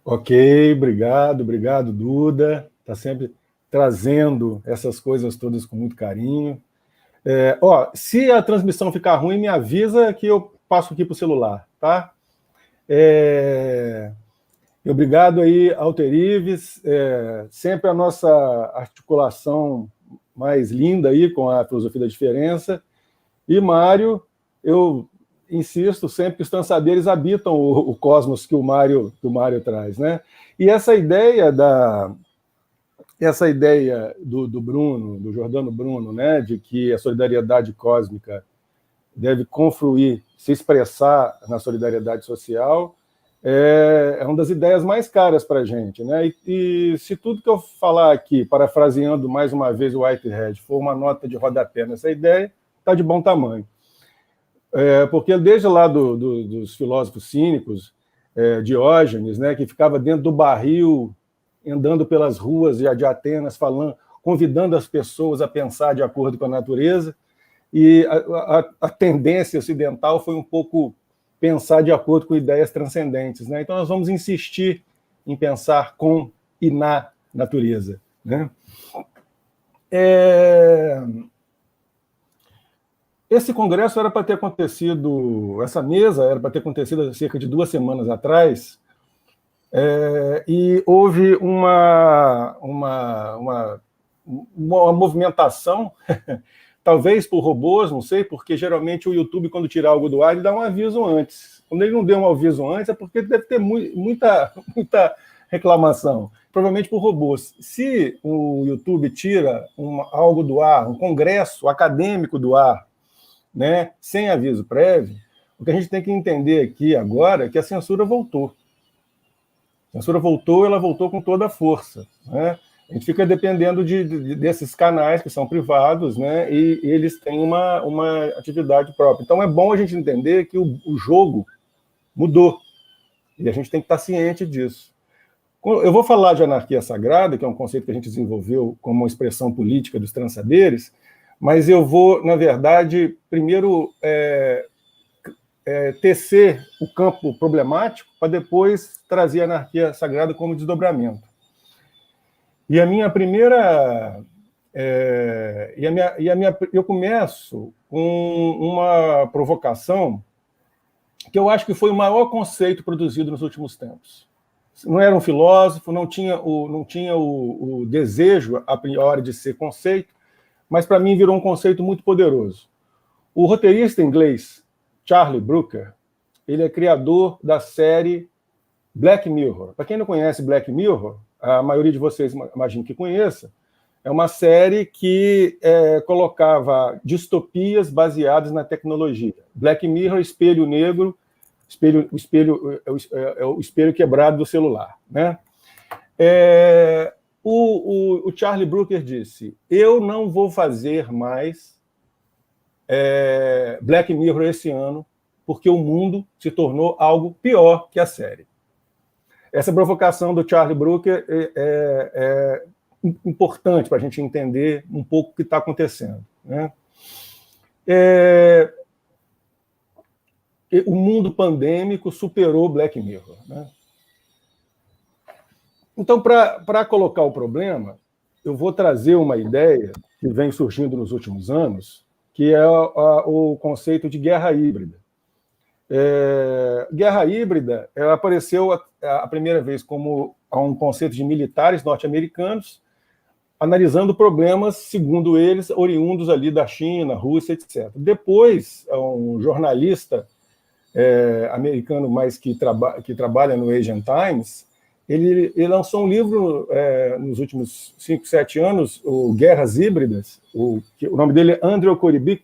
Ok, obrigado, Duda. Está sempre trazendo essas coisas todas com muito carinho. Se a transmissão ficar ruim, me avisa que eu passo aqui para o celular, tá? Obrigado aí, Alterives, sempre a nossa articulação mais linda aí com a filosofia da diferença. E Mário, eu insisto sempre que os transaberes habitam o cosmos que o Mário traz, né? E essa ideia do Bruno, do Giordano Bruno, né, de que a solidariedade cósmica deve confluir, se expressar na solidariedade social, é uma das ideias mais caras para a gente, né? E se tudo que eu falar aqui, parafraseando mais uma vez o Whitehead, for uma nota de rodapé nessa ideia, está de bom tamanho. Porque desde lá dos filósofos cínicos, Diógenes, né, que ficava dentro do barril, andando pelas ruas de Atenas, falando, convidando as pessoas a pensar de acordo com a natureza, e a tendência ocidental foi um pouco pensar de acordo com ideias transcendentes, né? Então, nós vamos insistir em pensar com e na natureza, né? Esse congresso era para ter acontecido, essa mesa era para ter acontecido há cerca de 2 semanas atrás, e houve uma movimentação, talvez por robôs, não sei, porque geralmente o YouTube, quando tira algo do ar, ele dá um aviso antes. Quando ele não deu um aviso antes, é porque deve ter muita reclamação, provavelmente por robôs. Se o YouTube tira algo do ar, um congresso acadêmico do ar, né, sem aviso prévio, o que a gente tem que entender aqui agora é que a censura voltou. A censura voltou, ela voltou com toda a força, né? A gente fica dependendo desses canais que são privados, né, e eles têm uma atividade própria. Então, é bom a gente entender que o jogo mudou, e a gente tem que estar ciente disso. Eu vou falar de anarquia sagrada, que é um conceito que a gente desenvolveu como uma expressão política dos transsaberes, mas eu vou, na verdade, primeiro tecer o campo problemático para depois trazer a anarquia sagrada como desdobramento. E a minha primeira... eu começo com uma provocação que eu acho que foi o maior conceito produzido nos últimos tempos. Não era um filósofo, não tinha o desejo, a priori, de ser conceito, mas, para mim, virou um conceito muito poderoso. O roteirista inglês Charlie Brooker, ele é criador da série Black Mirror. Para quem não conhece Black Mirror, a maioria de vocês imagino que conheça, é uma série que colocava distopias baseadas na tecnologia. Black Mirror, espelho negro, o espelho quebrado do celular, né? O Charlie Brooker disse: eu não vou fazer mais Black Mirror esse ano, porque o mundo se tornou algo pior que a série. Essa provocação do Charlie Brooker é importante para a gente entender um pouco o que está acontecendo, né? O mundo pandêmico superou Black Mirror, né? Então, para colocar o problema, eu vou trazer uma ideia que vem surgindo nos últimos anos, que é o conceito de guerra híbrida. Guerra híbrida, ela apareceu a primeira vez como um conceito de militares norte-americanos analisando problemas, segundo eles, oriundos ali da China, Rússia, etc. Depois, um jornalista americano, mas que trabalha no Asian Times, ele lançou um livro nos últimos 5, 7 anos, o Guerras Híbridas, o nome dele é Andrew Korybiuk,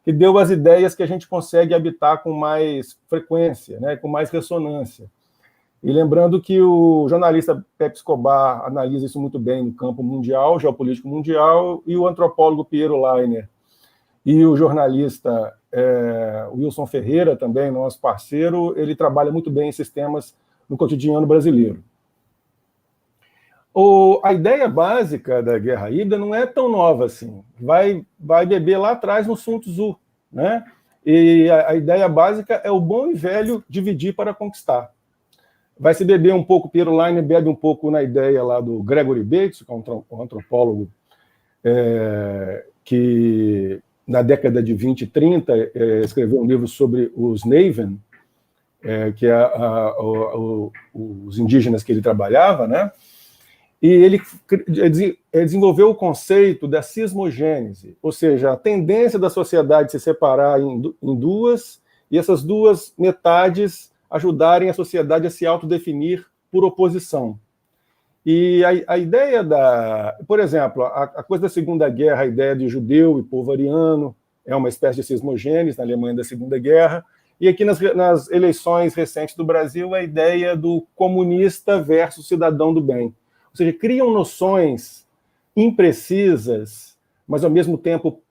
que deu as ideias que a gente consegue habitar com mais frequência, né, com mais ressonância. E lembrando que o jornalista Pepe Escobar analisa isso muito bem no campo mundial, geopolítico mundial, e o antropólogo Piero Leiner e o jornalista Wilson Ferreira, também, nosso parceiro, ele trabalha muito bem esses temas no cotidiano brasileiro. A ideia básica da guerra híbrida não é tão nova assim. Vai beber lá atrás no Sun Tzu, né? E a ideia básica é o bom e velho dividir para conquistar. Vai se beber um pouco, Piero Leiner bebe um pouco na ideia lá do Gregory Bateson, que é um antropólogo que, na década de 20 e 30, escreveu um livro sobre os Naven, que é os indígenas que ele trabalhava, né? E ele desenvolveu o conceito da cismogênese, ou seja, a tendência da sociedade se separar em duas, e essas duas metades ajudarem a sociedade a se autodefinir por oposição. E a ideia por exemplo, a coisa da Segunda Guerra, a ideia de judeu e povo ariano, é uma espécie de cismogênese na Alemanha da Segunda Guerra, e aqui nas eleições recentes do Brasil, a ideia do comunista versus cidadão do bem. Ou seja, criam noções imprecisas, mas ao mesmo tempo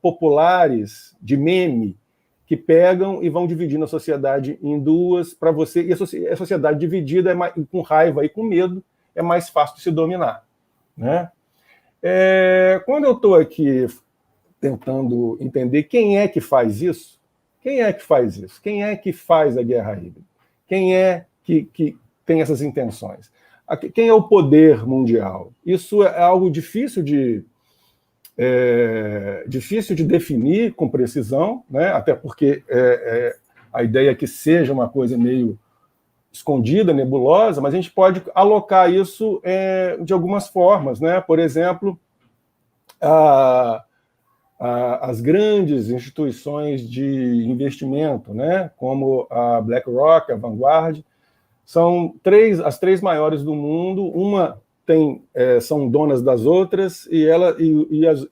populares, de meme, que pegam e vão dividindo a sociedade em duas para você. E a sociedade dividida, com raiva e com medo, é mais fácil de se dominar, né? Quando eu estou aqui tentando entender quem é que faz isso, quem é que faz isso? Quem é que faz a guerra híbrida? Quem é que tem essas intenções? Quem é o poder mundial? Isso é algo difícil de definir com precisão, né? Até porque a ideia é que seja uma coisa meio escondida, nebulosa, mas a gente pode alocar isso de algumas formas, né? Por exemplo, as grandes instituições de investimento, né? Como a BlackRock, a Vanguard, são as três maiores do mundo. Uma são donas das outras e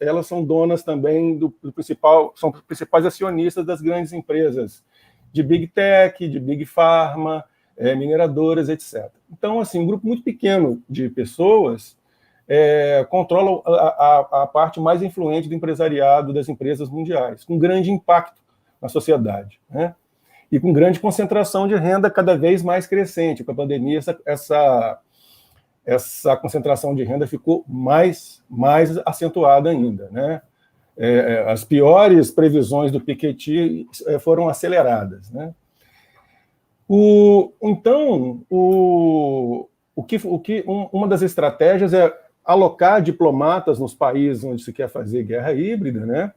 elas são donas também do principal, são principais acionistas das grandes empresas de Big Tech, de Big Pharma, mineradoras, etc. Então, assim, um grupo muito pequeno de pessoas controla a parte mais influente do empresariado das empresas mundiais, com grande impacto na sociedade, né? E com grande concentração de renda cada vez mais crescente. Com a pandemia, essa concentração de renda ficou mais acentuada ainda, né? As piores previsões do Piketty foram aceleradas, né? Uma das estratégias é alocar diplomatas nos países onde se quer fazer guerra híbrida, né?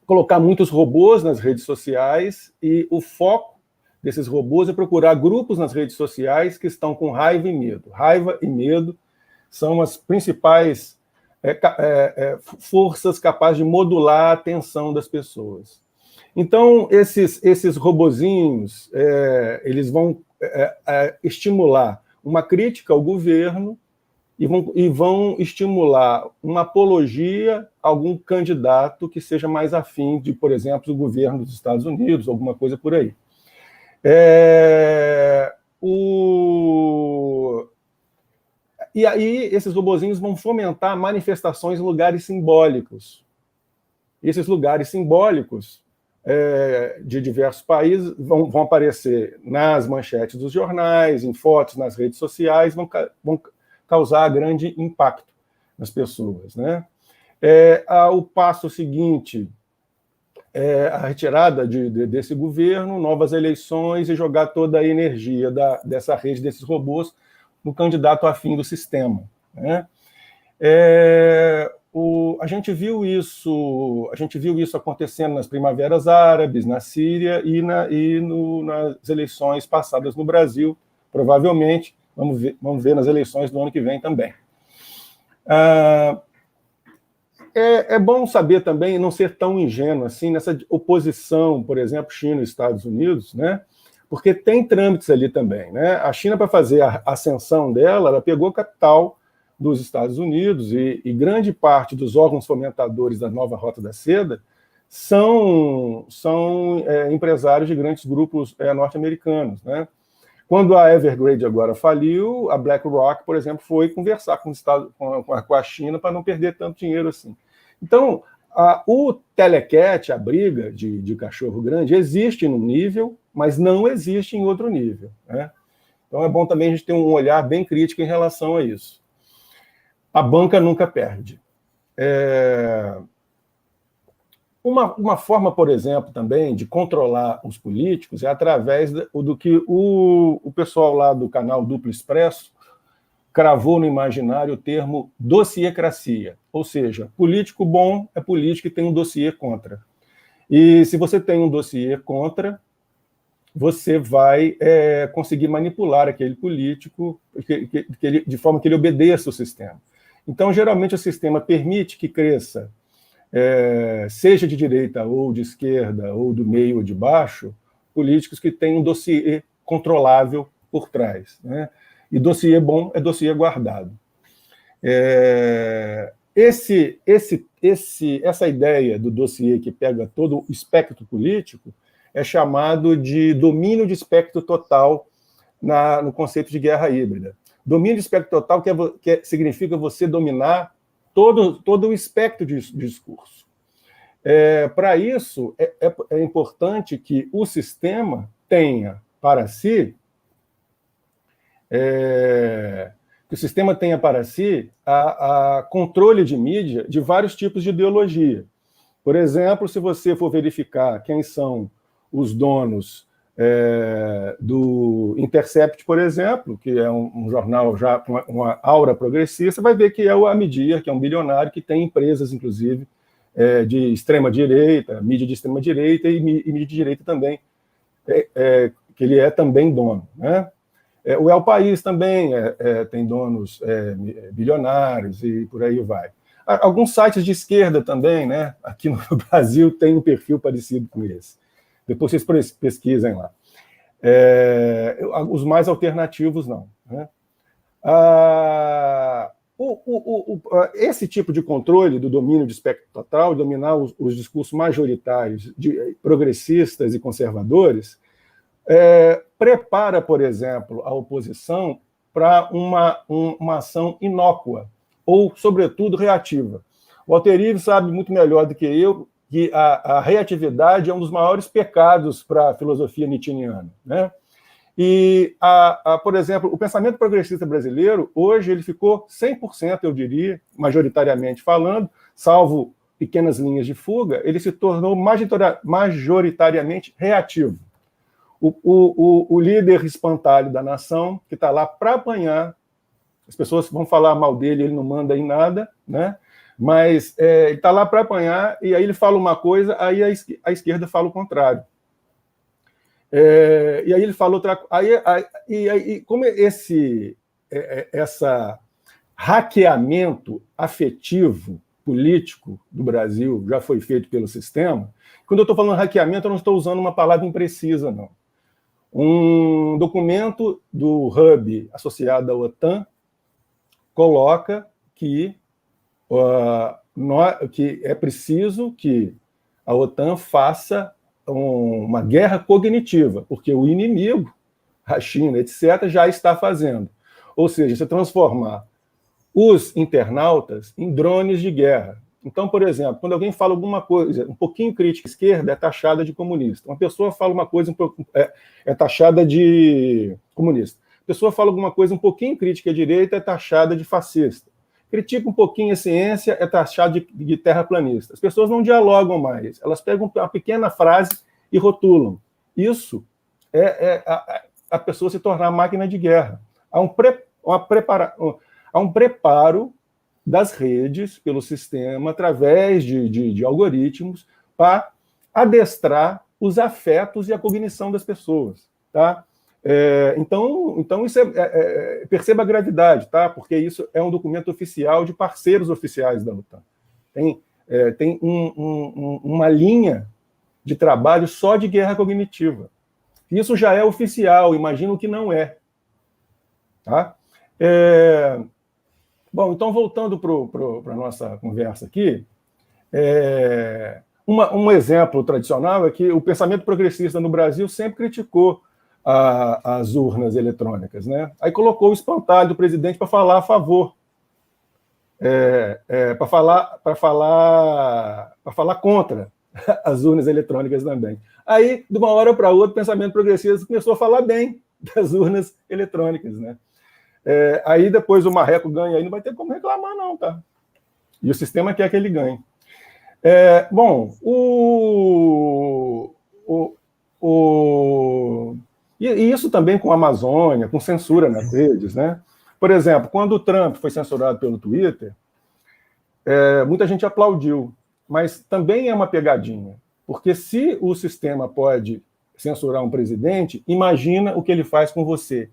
Colocar muitos robôs nas redes sociais, e o foco desses robôs é procurar grupos nas redes sociais que estão com raiva e medo. Raiva e medo são as principais forças capazes de modular a atenção das pessoas. Então, esses robozinhos, eles vão estimular uma crítica ao governo e vão estimular uma apologia a algum candidato que seja mais afim de, por exemplo, o governo dos Estados Unidos, alguma coisa por aí. E aí, esses robozinhos vão fomentar manifestações em lugares simbólicos. E esses lugares simbólicos de diversos países vão aparecer nas manchetes dos jornais, em fotos nas redes sociais, vão causar grande impacto nas pessoas, né? O passo seguinte é a retirada desse governo, novas eleições e jogar toda a energia dessa rede, desses robôs, no candidato afim do sistema, né? A gente viu isso acontecendo nas primaveras árabes, na Síria e nas eleições passadas no Brasil, provavelmente. Vamos ver nas eleições do ano que vem também. É bom saber também, não ser tão ingênuo assim, nessa oposição, por exemplo, China e Estados Unidos, né? Porque tem trâmites ali também, né? A China, para fazer a ascensão dela, ela pegou capital dos Estados Unidos e grande parte dos órgãos fomentadores da nova Rota da Seda são empresários de grandes grupos norte-americanos, né? Quando a Evergrande agora faliu, a BlackRock, por exemplo, foi conversar com a China para não perder tanto dinheiro assim. Então, o telecat, a briga de cachorro grande, existe num nível, mas não existe em outro nível, né? Então é bom também a gente ter um olhar bem crítico em relação a isso. A banca nunca perde. Uma forma, por exemplo, também de controlar os políticos é através do que o pessoal lá do canal Duplo Expresso cravou no imaginário o termo dossiêcracia, ou seja, político bom é político que tem um dossiê contra. E se você tem um dossiê contra, você vai conseguir manipular aquele político de forma que ele obedeça o sistema. Então, geralmente, o sistema permite que cresça, seja de direita ou de esquerda, ou do meio ou de baixo, políticos que têm um dossiê controlável por trás, né? E dossiê bom é dossiê guardado. Essa ideia do dossiê que pega todo o espectro político é chamado de domínio de espectro total no conceito de guerra híbrida. Domínio de espectro total significa você dominar todo o espectro de discurso. Para isso, é importante que o sistema tenha para si que o sistema tenha para si a controle de mídia de vários tipos de ideologia. Por exemplo, se você for verificar quem são os donos do Intercept, por exemplo, que é um jornal já com uma aura progressista, vai ver que é o Amidir, que é um bilionário que tem empresas, inclusive, de extrema-direita, mídia de extrema-direita e mídia de direita também, que ele é também dono, né? O El País também tem donos bilionários e por aí vai. Alguns sites de esquerda também, né? Aqui no Brasil tem um perfil parecido com esse. Depois vocês pesquisem lá. Os mais alternativos, não, né? Esse tipo de controle do domínio de espectro total, dominar os discursos majoritários progressistas e conservadores, prepara, por exemplo, a oposição para uma ação inócua ou, sobretudo, reativa. O Alter sabe muito melhor do que eu que a reatividade é um dos maiores pecados para a filosofia nietzscheana, né? E, por exemplo, o pensamento progressista brasileiro, hoje, ele ficou 100%, eu diria, majoritariamente falando, salvo pequenas linhas de fuga, ele se tornou majoritariamente reativo. O líder espantalho da nação, que está lá para apanhar, as pessoas vão falar mal dele, ele não manda em nada, né? Mas ele está lá para apanhar, e aí ele fala uma coisa, aí a esquerda fala o contrário. E aí ele fala outra coisa. Aí, como esse hackeamento afetivo, político do Brasil já foi feito pelo sistema, quando eu estou falando hackeamento, eu não estou usando uma palavra imprecisa, não. Um documento do Hub associado à OTAN coloca que é preciso que a OTAN faça uma guerra cognitiva, porque o inimigo, a China, etc., já está fazendo. Ou seja, se transformar os internautas em drones de guerra. Então, por exemplo, quando alguém fala alguma coisa um pouquinho crítica à esquerda, é taxada de comunista. Uma pessoa fala uma coisa é taxada de comunista. A pessoa fala alguma coisa um pouquinho crítica à direita, é taxada de fascista. Critica um pouquinho a ciência, é taxada de terraplanista. As pessoas não dialogam mais. Elas pegam uma pequena frase e rotulam. Isso a pessoa se tornar máquina de guerra. Há um preparo das redes pelo sistema, através de algoritmos, para adestrar os afetos e a cognição das pessoas. Tá? Então isso perceba a gravidade, tá? Porque isso é um documento oficial de parceiros oficiais da OTAN. Tem uma linha de trabalho só de guerra cognitiva. Isso já é oficial, imagino que não é. Tá? Bom, então, voltando para a nossa conversa aqui, um exemplo tradicional é que o pensamento progressista no Brasil sempre criticou as urnas eletrônicas, né? Aí colocou o espantalho do presidente para falar a favor, para falar contra as urnas eletrônicas também. Aí, de uma hora para outra, o pensamento progressista começou a falar bem das urnas eletrônicas, né? Aí depois o Marreco ganha, aí não vai ter como reclamar, não, tá? E o sistema quer que ele ganhe. Bom, e isso também com a Amazônia, com censura nas redes, né? Por exemplo, quando o Trump foi censurado pelo Twitter, muita gente aplaudiu, mas também é uma pegadinha, porque se o sistema pode censurar um presidente, imagina o que ele faz com você.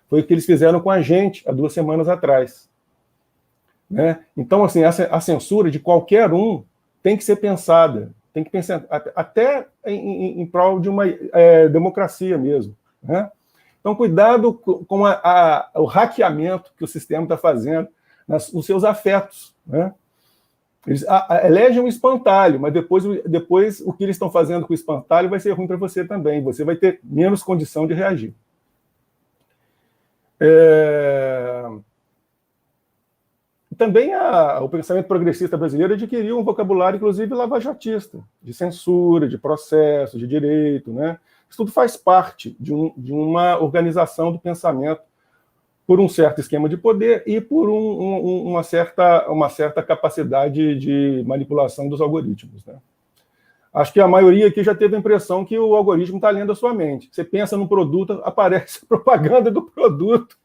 Foi o que eles fizeram com a gente há 2 semanas atrás. Né? Então, assim, a censura de qualquer um tem que ser pensada, tem que pensar até em prol de uma democracia mesmo. Né? Então, cuidado com o hackeamento que o sistema está fazendo nos seus afetos. Né? Eles elegem um espantalho, mas depois o que eles estão fazendo com o espantalho vai ser ruim para você também. Você vai ter menos condição de reagir. Também o pensamento progressista brasileiro adquiriu um vocabulário, inclusive, lavajatista, de censura, de processo, de direito. Né? Isso tudo faz parte de uma organização do pensamento por um certo esquema de poder e por uma certa capacidade de manipulação dos algoritmos, né? Acho que a maioria aqui já teve a impressão que o algoritmo está lendo a sua mente. Você pensa no produto, aparece propaganda do produto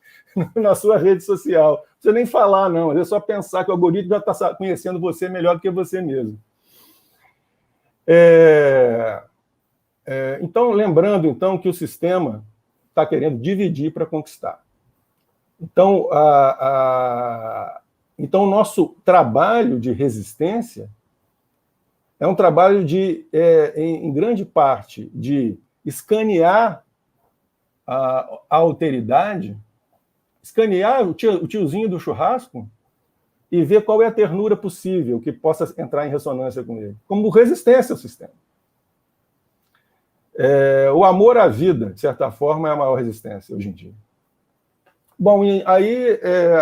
na sua rede social. Não precisa nem falar, não. É só pensar que o algoritmo já está conhecendo você melhor do que você mesmo. Então, lembrando então, que o sistema está querendo dividir para conquistar. Então, então, o nosso trabalho de resistência é um trabalho em grande parte, de escanear a alteridade, escanear o tiozinho do churrasco e ver qual é a ternura possível que possa entrar em ressonância com ele, como resistência ao sistema. O amor à vida, de certa forma, é a maior resistência hoje em dia. Bom, e aí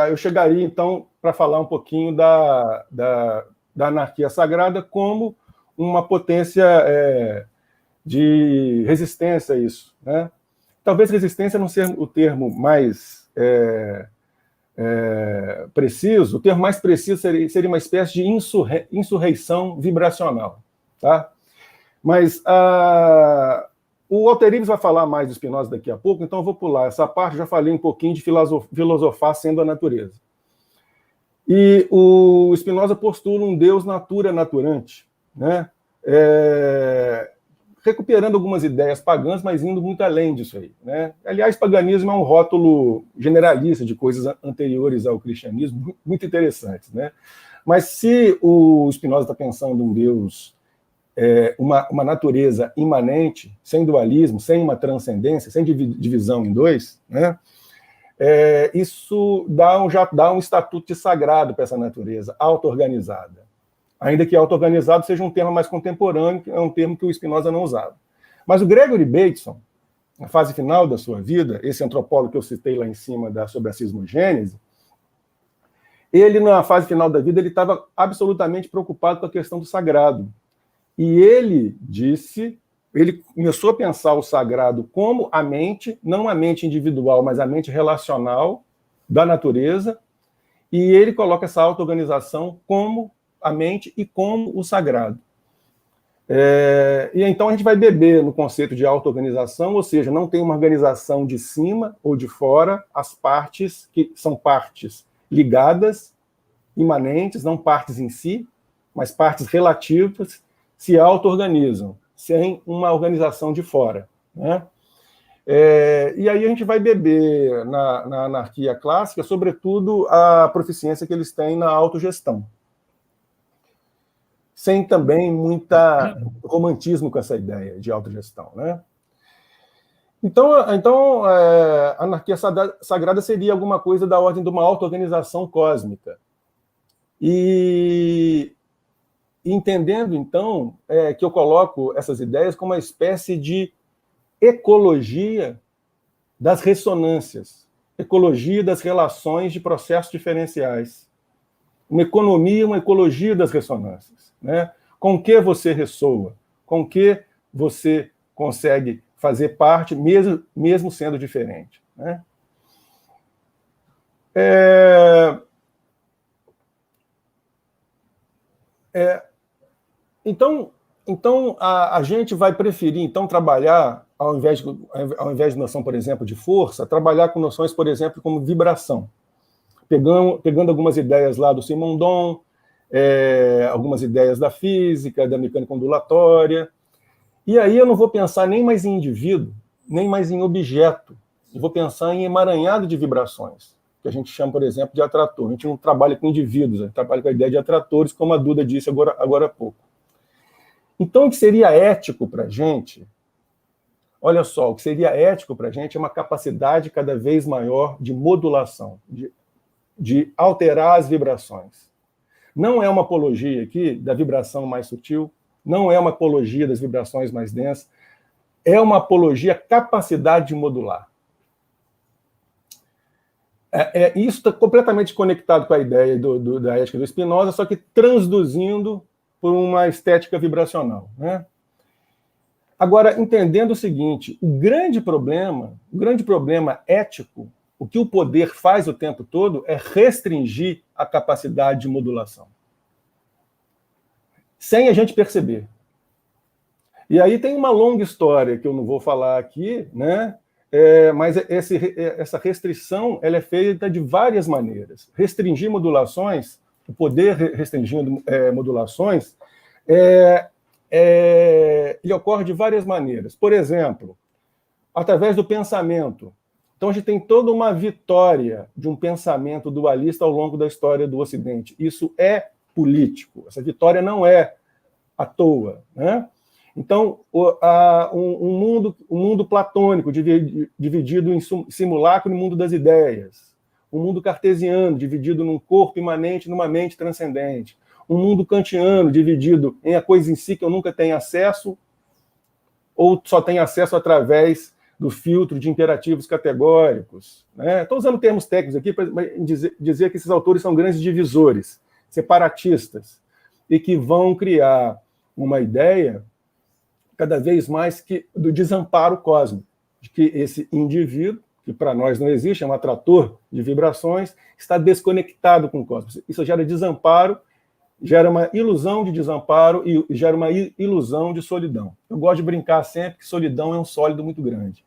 eu chegaria, então, para falar um pouquinho da anarquia sagrada como uma potência de resistência a isso, né? Talvez resistência não seja o termo mais preciso. O termo mais preciso seria uma espécie de insurreição vibracional, tá? Mas o Walter Ives vai falar mais do Spinoza daqui a pouco, então eu vou pular essa parte. Já falei um pouquinho de filosofar sendo a natureza. E o Spinoza postula um Deus natura naturante, né? Recuperando algumas ideias pagãs, mas indo muito além disso aí, né? Aliás, paganismo é um rótulo generalista de coisas anteriores ao cristianismo, muito interessantes, né? Mas se o Spinoza está pensando um Deus, uma natureza imanente, sem dualismo, sem uma transcendência, sem divisão em dois, né? Isso já dá um estatuto de sagrado para essa natureza, auto-organizada. Ainda que auto-organizado seja um termo mais contemporâneo, que é um termo que o Spinoza não usava. Mas o Gregory Bateson, na fase final da sua vida, esse antropólogo que eu citei lá em cima sobre a cismogênese, ele, na fase final da vida, ele estava absolutamente preocupado com a questão do sagrado. E ele começou a pensar o sagrado como a mente, não a mente individual, mas a mente relacional da natureza, e ele coloca essa auto-organização como a mente e como o sagrado. E então a gente vai beber no conceito de auto-organização, ou seja, não tem uma organização de cima ou de fora, as partes, que são partes ligadas, imanentes, não partes em si, mas partes relativas, se auto-organizam, sem uma organização de fora, né? E aí a gente vai beber na anarquia clássica, sobretudo, a proficiência que eles têm na autogestão, sem também muita romantismo com essa ideia de autogestão, né? Então a anarquia sagrada seria alguma coisa da ordem de uma auto-organização cósmica. E entendendo, então, que eu coloco essas ideias como uma espécie de ecologia das ressonâncias, ecologia das relações de processos diferenciais, uma economia, uma ecologia das ressonâncias, né? Com que você ressoa, com que você consegue fazer parte, mesmo sendo diferente, né? Então a gente vai preferir, então, trabalhar, ao invés de noção, por exemplo, de força, trabalhar com noções, por exemplo, como vibração. Pegando algumas ideias lá do Simondon, algumas ideias da física, da mecânica ondulatória. E aí eu não vou pensar nem mais em indivíduo, nem mais em objeto. Eu vou pensar em emaranhado de vibrações, que a gente chama, por exemplo, de atrator. A gente não trabalha com indivíduos, a gente trabalha com a ideia de atratores, como a Duda disse agora há pouco. Então, o que seria ético para a gente, olha só, o que seria ético para a gente é uma capacidade cada vez maior de modulação, de alterar as vibrações. Não é uma apologia aqui da vibração mais sutil, não é uma apologia das vibrações mais densas, é uma apologia à capacidade de modular. Isso está completamente conectado com a ideia da ética do Spinoza, só que transduzindo por uma estética vibracional, né? Agora, entendendo o seguinte, o grande problema ético o que o poder faz o tempo todo é restringir a capacidade de modulação, sem a gente perceber. E aí tem uma longa história que eu não vou falar aqui, né? Mas essa restrição ela é feita de várias maneiras. Restringir modulações, o poder restringindo modulações, ele ocorre de várias maneiras. Por exemplo, através do pensamento. Então, a gente tem toda uma vitória de um pensamento dualista ao longo da história do Ocidente. Isso é político. Essa vitória não é à toa, né? Então, um mundo platônico dividido em simulacro e mundo das ideias. Um mundo cartesiano dividido num corpo imanente e numa mente transcendente. Um mundo kantiano dividido em a coisa em si que eu nunca tenho acesso ou só tenho acesso através do filtro de imperativos categóricos. Né? Estou usando termos técnicos aqui para dizer que esses autores são grandes divisores, separatistas, e que vão criar uma ideia cada vez mais do desamparo cósmico, de que esse indivíduo, que para nós não existe, é um atrator de vibrações, está desconectado com o cosmos. Isso gera desamparo, gera uma ilusão de desamparo e gera uma ilusão de solidão. Eu gosto de brincar sempre que solidão é um sólido muito grande.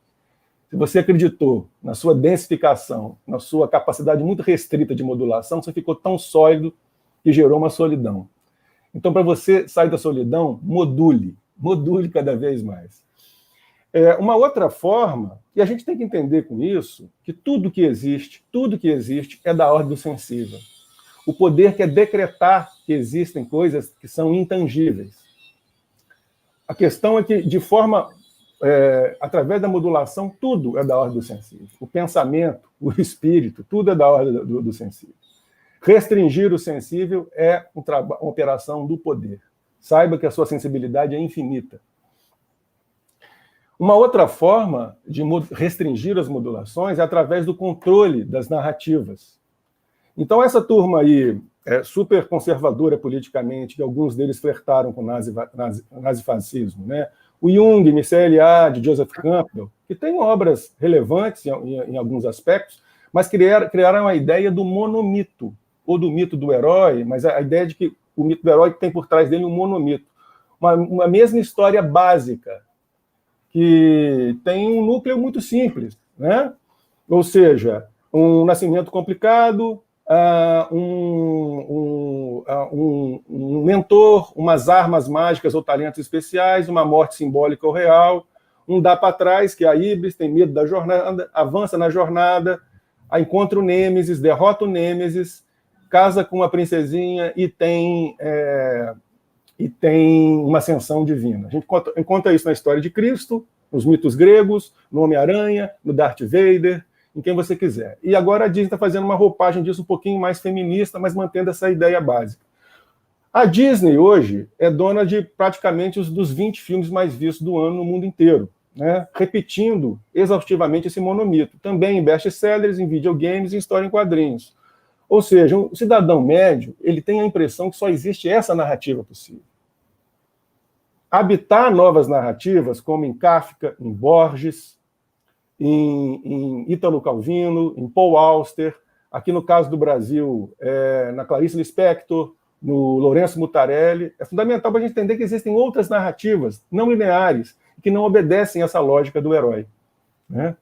Se você acreditou na sua densificação, na sua capacidade muito restrita de modulação, você ficou tão sólido que gerou uma solidão. Então, para você sair da solidão, module cada vez mais. Uma outra forma, e a gente tem que entender com isso, que tudo que existe é da ordem do sensível. O poder quer decretar que existem coisas que são intangíveis. A questão é que, de forma, através da modulação, tudo é da ordem do sensível. O pensamento, o espírito, tudo é da ordem do sensível. Restringir o sensível é uma operação do poder. Saiba que a sua sensibilidade é infinita. Uma outra forma de restringir as modulações é através do controle das narrativas. Então, essa turma aí, super conservadora politicamente, que alguns deles flertaram com o nazifascismo, né? O Jung, Mircea Eliade, Joseph Campbell, que têm obras relevantes em alguns aspectos, mas criaram a ideia do monomito, ou do mito do herói, mas a ideia de que o mito do herói tem por trás dele um monomito. Uma mesma história básica, que tem um núcleo muito simples, né? Ou seja, um nascimento complicado, um mentor, umas armas mágicas ou talentos especiais, uma morte simbólica ou real, um dá para trás, que é a Ibris, tem medo da jornada, avança na jornada, encontra o Nêmesis, derrota o Nêmesis, casa com uma princesinha e tem uma ascensão divina. A gente encontra isso na história de Cristo, nos mitos gregos, no Homem-Aranha, no Darth Vader, em quem você quiser. E agora a Disney está fazendo uma roupagem disso um pouquinho mais feminista, mas mantendo essa ideia básica. A Disney hoje é dona de praticamente dos 20 filmes mais vistos do ano no mundo inteiro, né? Repetindo exaustivamente esse monomito. Também em best-sellers, em videogames e em história em quadrinhos. Ou seja, o cidadão médio ele tem a impressão que só existe essa narrativa possível. Habitar novas narrativas, como em Kafka, em Borges, em Ítalo Calvino, em Paul Auster, aqui no caso do Brasil, na Clarice Lispector, no Lourenço Mutarelli, é fundamental para a gente entender que existem outras narrativas não lineares que não obedecem essa lógica do herói, né?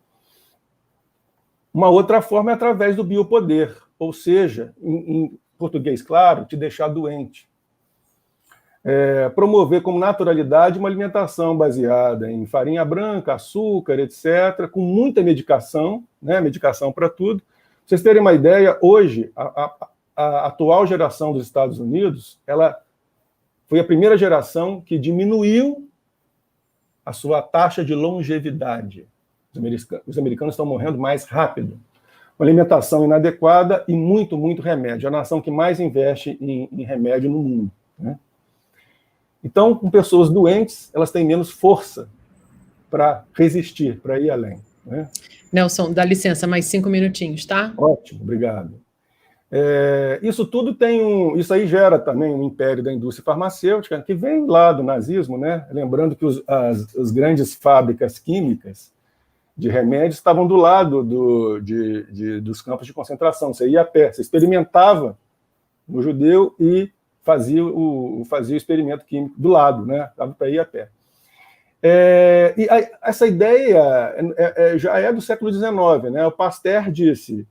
Uma outra forma é através do biopoder, ou seja, em português claro, te deixar doente. Promover como naturalidade uma alimentação baseada em farinha branca, açúcar, etc., com muita medicação, né, medicação para tudo. Pra vocês terem uma ideia, hoje, a atual geração dos Estados Unidos, ela foi a primeira geração que diminuiu a sua taxa de longevidade. Os americanos estão morrendo mais rápido. Uma alimentação inadequada e muito, muito remédio. É a nação que mais investe em remédio no mundo, né? Então, com pessoas doentes, elas têm menos força para resistir, para ir além, né? Nelson, dá licença, mais 5 minutinhos, tá? Ótimo, obrigado. Isso tudo isso aí gera também um império da indústria farmacêutica, que vem lá do nazismo, né? Lembrando que as grandes fábricas químicas, de remédios estavam do lado dos campos de concentração. Você ia a pé, você experimentava no judeu e fazia o experimento químico do lado, né? Dava para ir a pé. Essa ideia já é do século XIX, né? O Pasteur disse: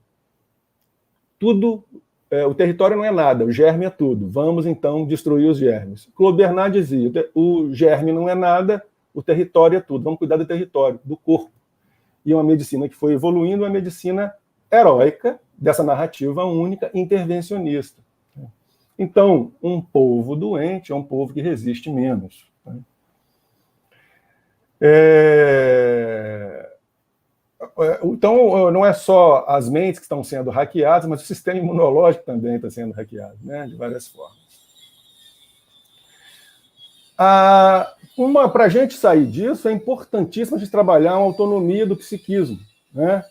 o território não é nada, o germe é tudo. Vamos, então, destruir os germes. Claude Bernard dizia: o germe não é nada, o território é tudo. Vamos cuidar do território, do corpo. E uma medicina que foi evoluindo, uma medicina heróica, dessa narrativa única, intervencionista. Então, um povo doente é um povo que resiste menos. Então, não é só as mentes que estão sendo hackeadas, mas o sistema imunológico também está sendo hackeado, né, de várias formas. Para a gente sair disso, é importantíssimo a gente trabalhar a autonomia do psiquismo, né?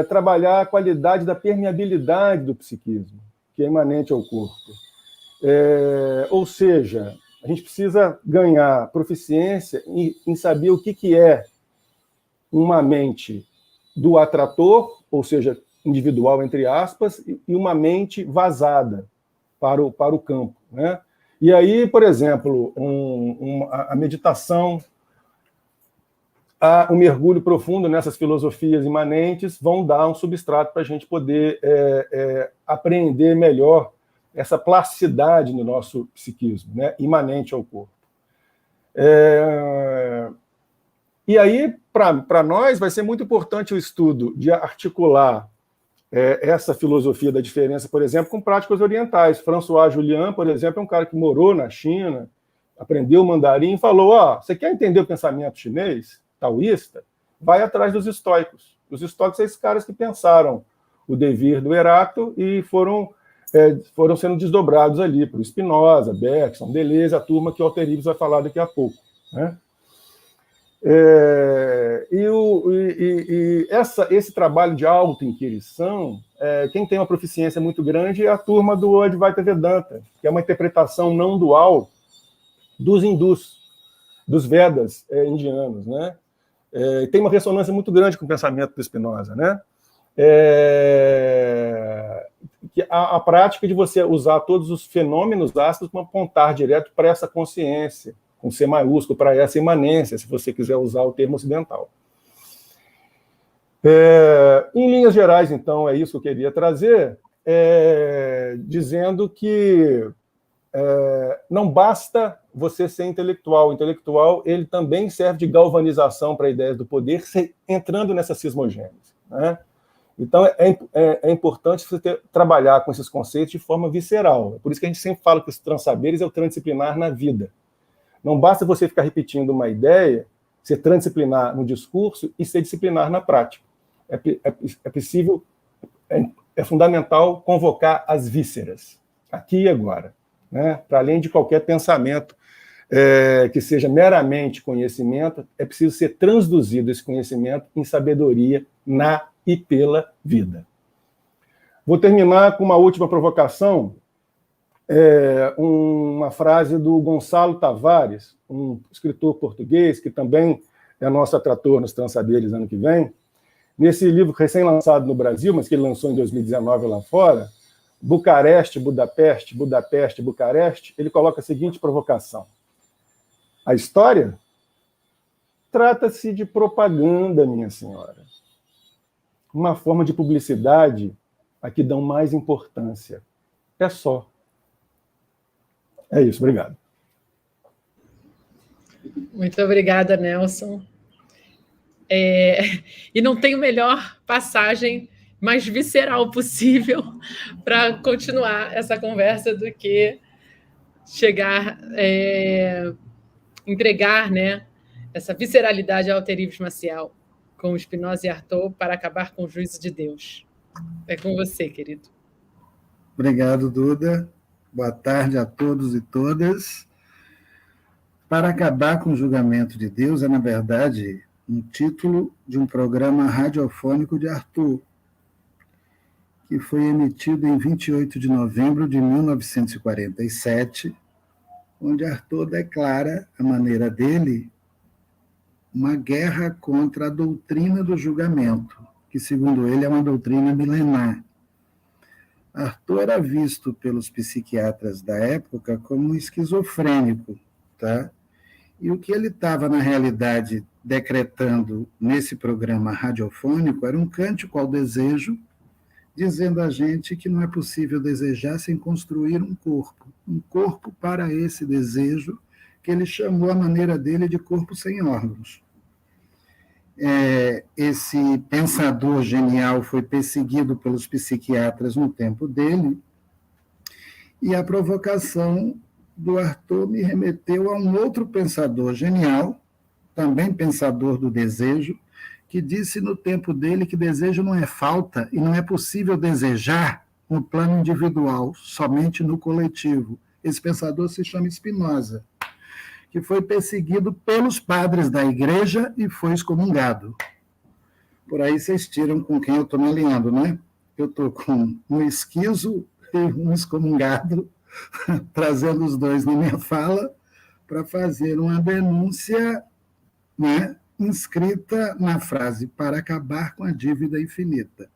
Trabalhar a qualidade da permeabilidade do psiquismo, que é imanente ao corpo. Ou seja, a gente precisa ganhar proficiência em saber o que é uma mente do atrator, ou seja, individual, entre aspas, e uma mente vazada para o campo, né? E aí, por exemplo, a meditação, o mergulho profundo nessas filosofias imanentes vão dar um substrato para a gente poder apreender melhor essa plasticidade no nosso psiquismo, né, imanente ao corpo. E aí, para nós, vai ser muito importante o estudo de articular essa filosofia da diferença, por exemplo, com práticas orientais. François Julian, por exemplo, é um cara que morou na China, aprendeu mandarim e falou: você quer entender o pensamento chinês, taoísta? Vai atrás dos estoicos. Os estoicos são esses caras que pensaram o devir do Heráclito e foram sendo desdobrados ali por Spinoza, Bergson, Deleuze, a turma que o Walter Ives vai falar daqui a pouco, né? Esse trabalho de auto-inquirição, quem tem uma proficiência muito grande é a turma do Advaita Vedanta, que é uma interpretação não dual dos hindus, dos Vedas indianos, né? Tem uma ressonância muito grande com o pensamento do Spinoza, né? A prática de você usar todos os fenômenos ácidos para apontar direto para essa consciência, com C maiúsculo, para essa imanência, se você quiser usar o termo ocidental. Em linhas gerais, então, é isso que eu queria trazer, dizendo que não basta você ser intelectual. O intelectual, ele também serve de galvanização para ideias do poder, entrando nessa cismogênese, né? Então, é importante você trabalhar com esses conceitos de forma visceral. É por isso que a gente sempre fala que os transsaberes é o transdisciplinar na vida. Não basta você ficar repetindo uma ideia, ser transdisciplinar no discurso e ser disciplinar na prática. É fundamental convocar as vísceras, aqui e agora, né? Para além de qualquer pensamento que seja meramente conhecimento, é preciso ser transduzido esse conhecimento em sabedoria na e pela vida. Vou terminar com uma última provocação, uma frase do Gonçalo Tavares, um escritor português, que também é nosso atrator nos Transsaberes ano que vem. Nesse livro recém-lançado no Brasil, mas que ele lançou em 2019 lá fora, Bucareste, Budapeste, Budapeste, Bucareste, ele coloca a seguinte provocação: a história trata-se de propaganda, minha senhora. Uma forma de publicidade a que dão mais importância. É só. É isso, obrigado. Muito obrigada, Nelson. E não tem melhor passagem mais visceral possível para continuar essa conversa do que chegar, entregar, né, essa visceralidade ao Walter Ives Maciel, com Spinoza e Artaud, para acabar com o juízo de Deus. É com você, querido. Obrigado, Duda. Boa tarde a todos e todas. Para acabar com o julgamento de Deus é, na verdade, um título de um programa radiofônico de Artaud, que foi emitido em 28 de novembro de 1947, onde Artaud declara, à maneira dele, uma guerra contra a doutrina do julgamento, que, segundo ele, é uma doutrina milenar. Arthur era visto pelos psiquiatras da época como um esquizofrênico, tá? E o que ele estava, na realidade, decretando nesse programa radiofônico era um cântico ao desejo, dizendo a gente que não é possível desejar sem construir um corpo para esse desejo, que ele chamou a maneira dele de corpo sem órgãos. Esse pensador genial foi perseguido pelos psiquiatras no tempo dele, e a provocação do Arthur me remeteu a um outro pensador genial, também pensador do desejo, que disse no tempo dele que desejo não é falta e não é possível desejar no plano individual, somente no coletivo. Esse pensador se chama Spinoza, que foi perseguido pelos padres da igreja e foi excomungado. Por aí vocês tiram com quem eu estou me alinhando, né? Eu estou com um esquizo e um excomungado, trazendo os dois na minha fala, para fazer uma denúncia, né, inscrita na frase, para acabar com a dívida infinita.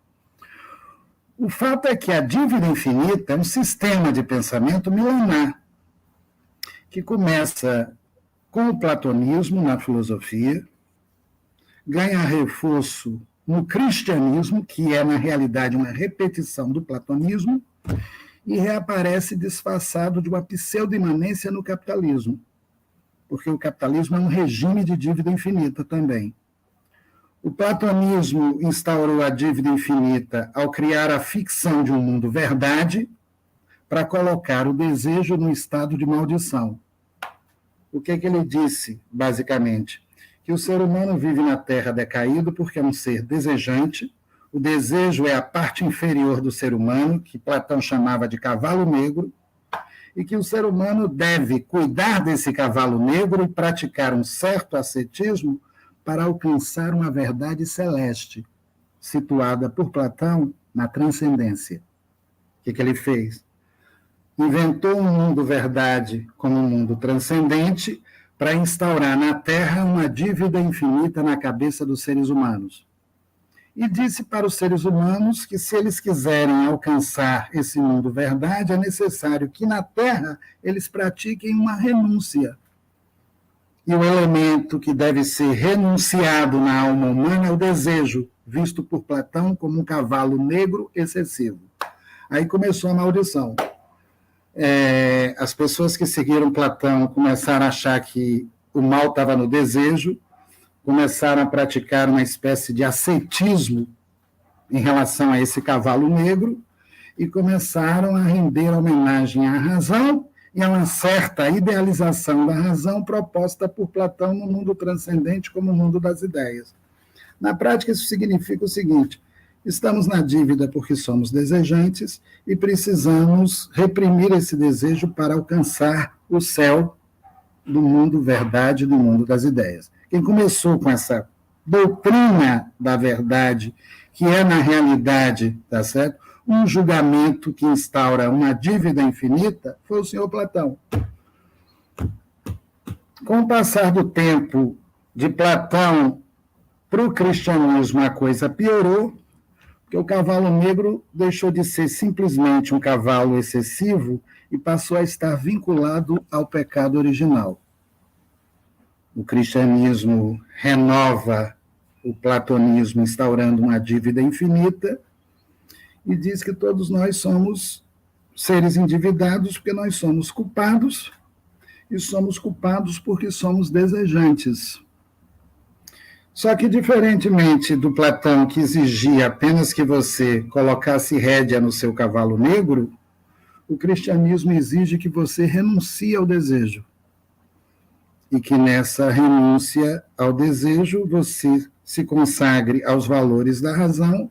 O fato é que a dívida infinita é um sistema de pensamento milenar, que começa com o platonismo na filosofia, ganha reforço no cristianismo, que é, na realidade, uma repetição do platonismo, e reaparece disfarçado de uma pseudo-imanência no capitalismo, porque o capitalismo é um regime de dívida infinita também. O platonismo instaurou a dívida infinita ao criar a ficção de um mundo verdade para colocar o desejo no estado de maldição. O que ele disse, basicamente? Que o ser humano vive na Terra decaído porque é um ser desejante, o desejo é a parte inferior do ser humano, que Platão chamava de cavalo negro, e que o ser humano deve cuidar desse cavalo negro e praticar um certo ascetismo para alcançar uma verdade celeste, situada por Platão na transcendência. O que ele fez? Inventou um mundo verdade como um mundo transcendente para instaurar na Terra uma dívida infinita na cabeça dos seres humanos. E disse para os seres humanos que, se eles quiserem alcançar esse mundo verdade, é necessário que na Terra eles pratiquem uma renúncia. E o elemento que deve ser renunciado na alma humana é o desejo, visto por Platão como um cavalo negro excessivo. Aí começou a maldição. As pessoas que seguiram Platão começaram a achar que o mal estava no desejo, começaram a praticar uma espécie de ascetismo em relação a esse cavalo negro e começaram a render homenagem à razão e a uma certa idealização da razão proposta por Platão no mundo transcendente como o mundo das ideias. Na prática, isso significa o seguinte: estamos na dívida porque somos desejantes e precisamos reprimir esse desejo para alcançar o céu do mundo verdade, do mundo das ideias. Quem começou com essa doutrina da verdade, que é, na realidade, tá certo? Um julgamento que instaura uma dívida infinita, foi o senhor Platão. Com o passar do tempo, de Platão para o cristianismo, a coisa piorou, porque o cavalo negro deixou de ser simplesmente um cavalo excessivo e passou a estar vinculado ao pecado original. O cristianismo renova o platonismo, instaurando uma dívida infinita, e diz que todos nós somos seres endividados porque nós somos culpados, e somos culpados porque somos desejantes. Só que, diferentemente do Platão, que exigia apenas que você colocasse rédea no seu cavalo negro, o cristianismo exige que você renuncie ao desejo. E que nessa renúncia ao desejo você se consagre aos valores da razão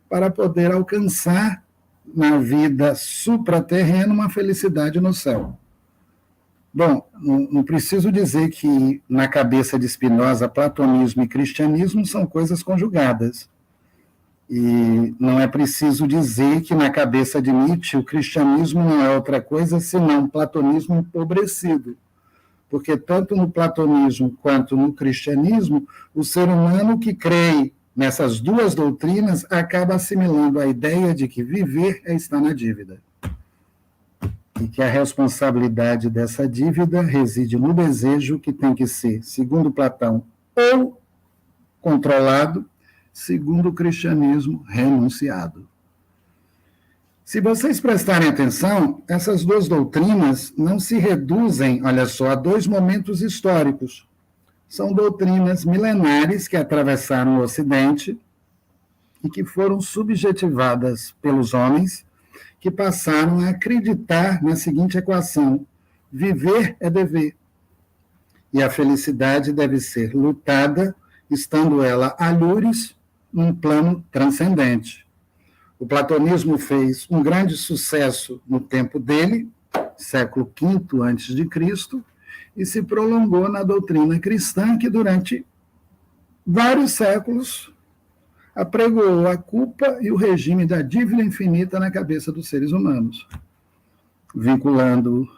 para poder alcançar na vida supraterrena uma felicidade no céu. Bom, não preciso dizer que na cabeça de Spinoza, platonismo e cristianismo são coisas conjugadas. E não é preciso dizer que na cabeça de Nietzsche o cristianismo não é outra coisa senão um platonismo empobrecido. porque tanto no platonismo quanto no cristianismo, o ser humano que crê nessas duas doutrinas acaba assimilando a ideia de que viver é estar na dívida. E que a responsabilidade dessa dívida reside no desejo, que tem que ser, segundo Platão, ou controlado, segundo o cristianismo, renunciado. Se vocês prestarem atenção, essas duas doutrinas não se reduzem, olha só, a dois momentos históricos. São doutrinas milenares que atravessaram o Ocidente e que foram subjetivadas pelos homens, que passaram a acreditar na seguinte equação: viver é dever. E a felicidade deve ser lutada, estando ela alhures num plano transcendente. O platonismo fez um grande sucesso no tempo dele, século V a.C., e se prolongou na doutrina cristã, que durante vários séculos apregoou a culpa e o regime da dívida infinita na cabeça dos seres humanos, vinculando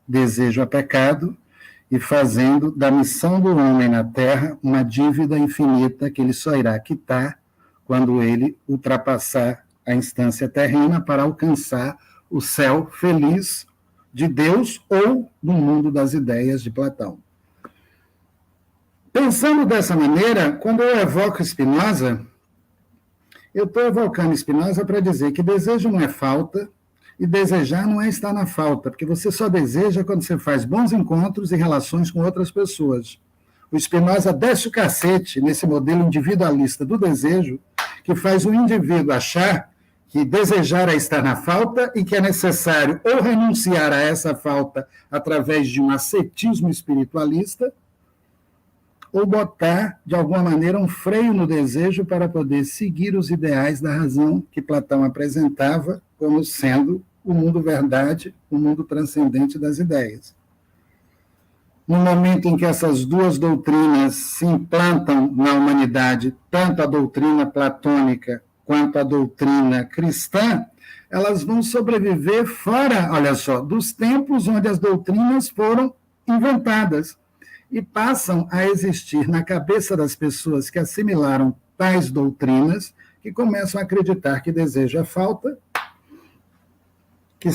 desejo a pecado e fazendo da missão do homem na Terra uma dívida infinita que ele só irá quitar quando ele ultrapassar a instância terrena para alcançar o céu feliz de Deus ou do mundo das ideias de Platão. Pensando dessa maneira, quando eu evoco Spinoza, eu estou evocando Spinoza para dizer que desejo não é falta e desejar não é estar na falta, porque você só deseja quando você faz bons encontros e relações com outras pessoas. O Spinoza desce o cacete nesse modelo individualista do desejo, que faz o indivíduo achar que desejar é estar na falta e que é necessário ou renunciar a essa falta através de um ascetismo espiritualista, ou botar, de alguma maneira, um freio no desejo para poder seguir os ideais da razão que Platão apresentava como sendo o mundo verdade, o mundo transcendente das ideias. No momento em que essas duas doutrinas se implantam na humanidade, tanto a doutrina platônica quanto a doutrina cristã, elas vão sobreviver fora, olha só, dos tempos onde as doutrinas foram inventadas e passam a existir na cabeça das pessoas que assimilaram tais doutrinas, que começam a acreditar que desejo é falta, que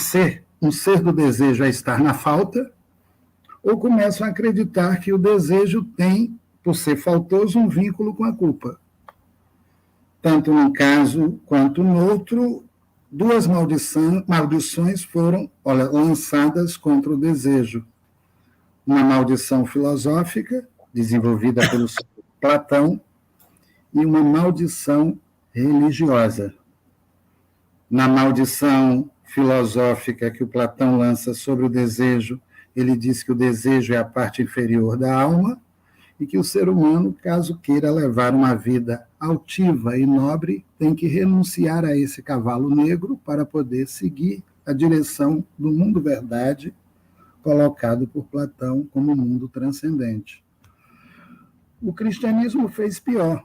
um ser do desejo é estar na falta, ou começam a acreditar que o desejo tem, por ser faltoso, um vínculo com a culpa. Tanto num caso quanto no outro, duas maldições foram lançadas contra o desejo. Uma maldição filosófica, desenvolvida pelo Platão, e uma maldição religiosa. Na maldição filosófica que o Platão lança sobre o desejo, ele diz que o desejo é a parte inferior da alma e que o ser humano, caso queira levar uma vida altiva e nobre, tem que renunciar a esse cavalo negro para poder seguir a direção do mundo verdade, colocado por Platão como mundo transcendente. O cristianismo fez pior.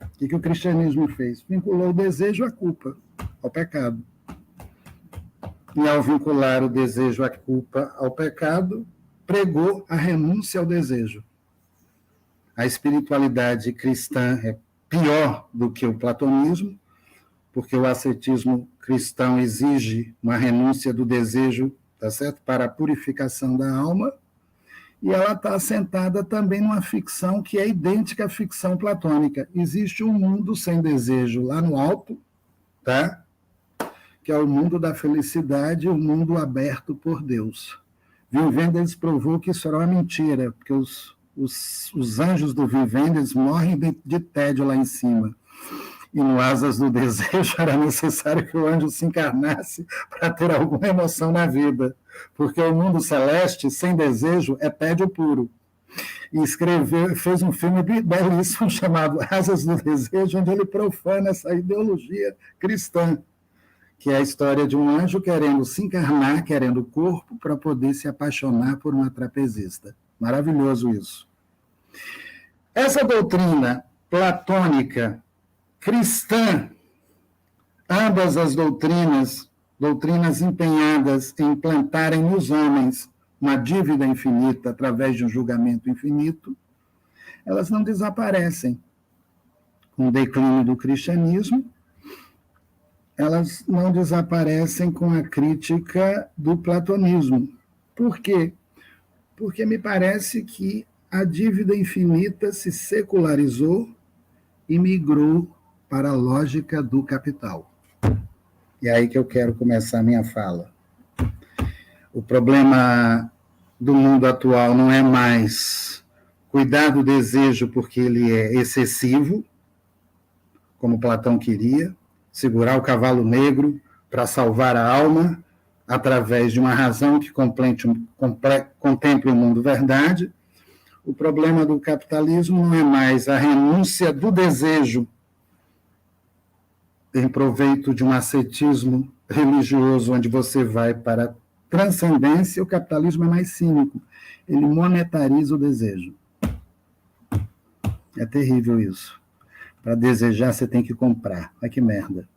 O que o cristianismo fez? Vinculou o desejo à culpa, ao pecado. E ao vincular o desejo à culpa ao pecado, pregou a renúncia ao desejo. A espiritualidade cristã é pior do que o platonismo, porque o ascetismo cristão exige uma renúncia do desejo, tá certo? Para a purificação da alma, e ela está assentada também numa ficção que é idêntica à ficção platônica. Existe um mundo sem desejo lá no alto, tá? Que é o mundo da felicidade, o mundo aberto por Deus. Wim Wenders provou que isso era uma mentira, porque os anjos do Wim Wenders morrem de tédio lá em cima. E no Asas do Desejo era necessário que o anjo se encarnasse para ter alguma emoção na vida, porque o mundo celeste, sem desejo, é tédio puro. E fez um filme belíssimo chamado Asas do Desejo, onde ele profana essa ideologia cristã, que é a história de um anjo querendo se encarnar, querendo o corpo, para poder se apaixonar por uma trapezista. Maravilhoso isso. Essa doutrina platônica, cristã, ambas as doutrinas empenhadas em implantarem nos homens uma dívida infinita através de um julgamento infinito, elas não desaparecem. Com o declínio do cristianismo, elas não desaparecem com a crítica do platonismo. Por quê? Porque me parece que a dívida infinita se secularizou e migrou para a lógica do capital. E é aí que eu quero começar a minha fala. O problema do mundo atual não é mais cuidar do desejo porque ele é excessivo, como Platão queria, segurar o cavalo negro para salvar a alma através de uma razão que contemple o mundo verdade. O problema do capitalismo não é mais a renúncia do desejo em proveito de um ascetismo religioso, onde você vai para a transcendência. O capitalismo é mais cínico. Ele monetariza o desejo. É terrível isso. Para desejar, você tem que comprar. Olha que merda.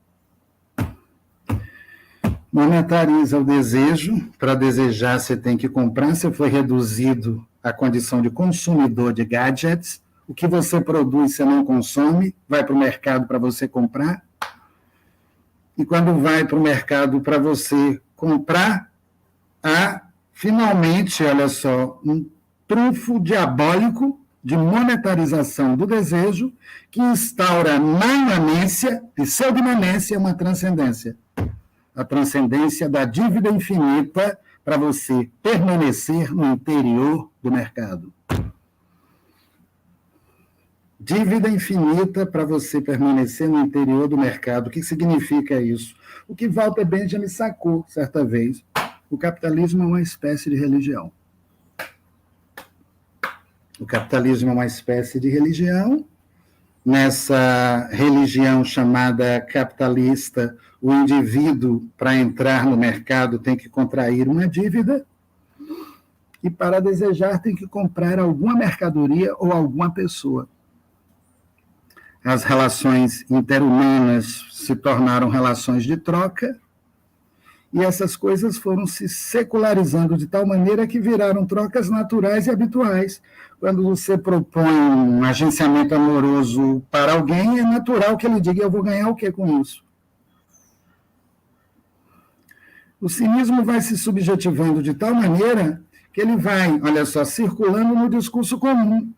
Monetariza o desejo. Para desejar, você tem que comprar. Você foi reduzido à condição de consumidor de gadgets. O que você produz, você não consome. Vai para o mercado para você comprar. E quando vai para o mercado para você comprar, há, finalmente, olha só, um trunfo diabólico de monetarização do desejo que instaura na imanência, pseudo-imanência, uma transcendência. A transcendência da dívida infinita para você permanecer no interior do mercado. Dívida infinita para você permanecer no interior do mercado. O que significa isso? O que Walter Benjamin sacou certa vez. O capitalismo é uma espécie de religião. O capitalismo é uma espécie de religião. Nessa religião chamada capitalista, o indivíduo, para entrar no mercado, tem que contrair uma dívida. E para desejar, tem que comprar alguma mercadoria ou alguma pessoa. As relações interhumanas se tornaram relações de troca, e essas coisas foram se secularizando de tal maneira que viraram trocas naturais e habituais. Quando você propõe um agenciamento amoroso para alguém, é natural que ele diga: eu vou ganhar o quê com isso? O cinismo vai se subjetivando de tal maneira que ele vai, olha só, circulando no discurso comum.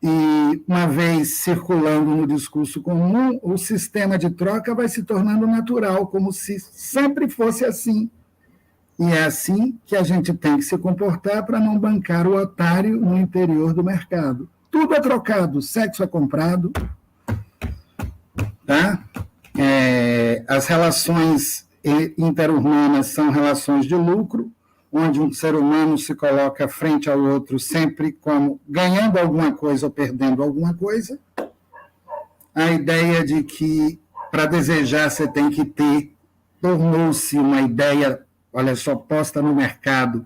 E, uma vez circulando no discurso comum, o sistema de troca vai se tornando natural, como se sempre fosse assim. E é assim que a gente tem que se comportar para não bancar o otário no interior do mercado. Tudo é trocado, sexo é comprado. Tá? As relações interhumanas são relações de lucro, onde um ser humano se coloca frente ao outro sempre como ganhando alguma coisa ou perdendo alguma coisa. A ideia de que para desejar você tem que ter tornou-se uma ideia, olha só, posta no mercado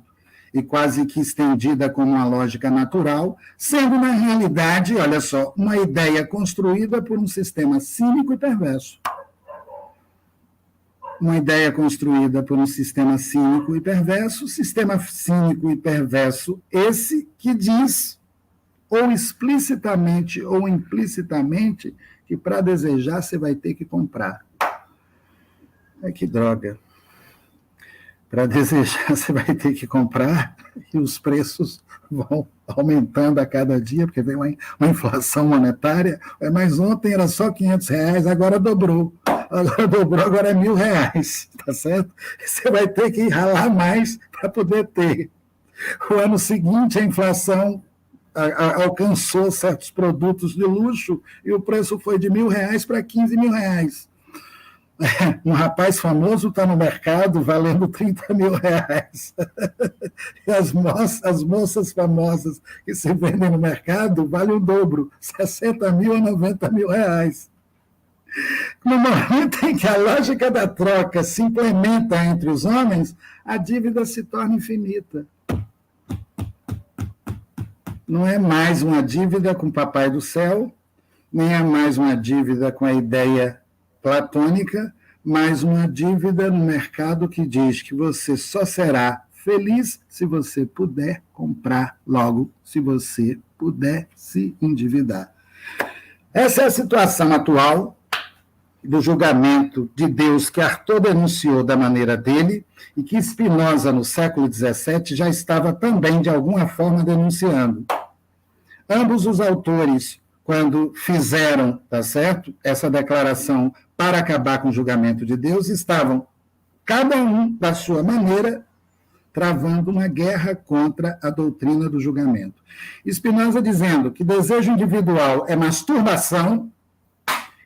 e quase que estendida como uma lógica natural, sendo na realidade, olha só, uma ideia construída por um sistema cínico e perverso. Uma ideia construída por um sistema cínico e perverso, sistema cínico e perverso esse que diz, ou explicitamente ou implicitamente, que para desejar você vai ter que comprar. Que droga. Para desejar você vai ter que comprar e os preços vão aumentando a cada dia, porque vem uma inflação monetária, mas ontem era só R$500, agora dobrou. Agora é R$1.000, tá certo? Você vai ter que ralar mais para poder ter. O ano seguinte, a inflação alcançou certos produtos de luxo e o preço foi de R$1.000 para R$15.000. Um rapaz famoso está no mercado valendo R$30.000. E as moças famosas que se vendem no mercado valem o dobro, R$60.000 a R$90.000. No momento em que a lógica da troca se implementa entre os homens, a dívida se torna infinita. Não é mais uma dívida com o Papai do Céu, nem é mais uma dívida com a ideia platônica, mas uma dívida no mercado que diz que você só será feliz se você puder comprar logo, se você puder se endividar. Essa é a situação atual do julgamento de Deus que Arthur denunciou da maneira dele e que Spinoza, no século XVII, já estava também, de alguma forma, denunciando. Ambos os autores, quando fizeram, tá certo, essa declaração para acabar com o julgamento de Deus, estavam, cada um da sua maneira, travando uma guerra contra a doutrina do julgamento. Spinoza dizendo que desejo individual é masturbação,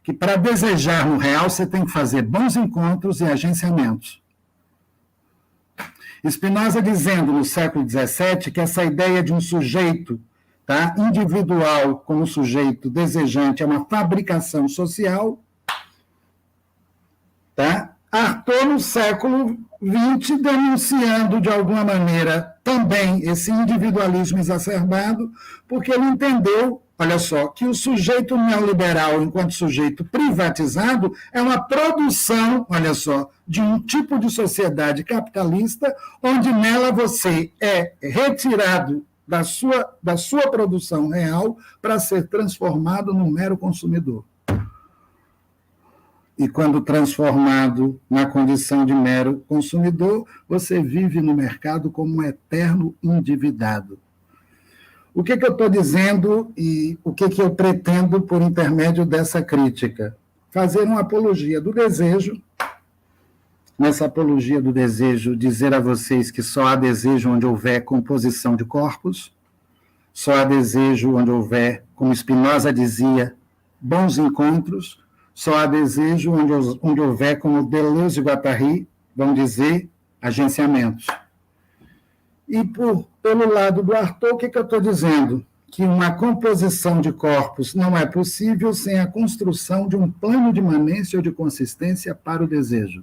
que para desejar no real você tem que fazer bons encontros e agenciamentos. Spinoza dizendo no século XVII que essa ideia de um sujeito, tá, individual como sujeito desejante é uma fabricação social, tá? Arthur, no século XX, denunciando de alguma maneira também esse individualismo exacerbado, porque ele entendeu, olha só, que o sujeito neoliberal, enquanto sujeito privatizado, é uma produção, olha só, de um tipo de sociedade capitalista, onde nela você é retirado da sua produção real para ser transformado num mero consumidor. E quando transformado na condição de mero consumidor, você vive no mercado como um eterno endividado. O que eu estou dizendo e o que eu pretendo por intermédio dessa crítica? Fazer uma apologia do desejo. Nessa apologia do desejo, dizer a vocês que só há desejo onde houver composição de corpos, só há desejo onde houver, como Spinoza dizia, bons encontros, só há desejo onde houver, como Deleuze e Guattari vão dizer, agenciamentos. E pelo lado do Arthur, o que eu estou dizendo? Que uma composição de corpos não é possível sem a construção de um plano de imanência ou de consistência para o desejo.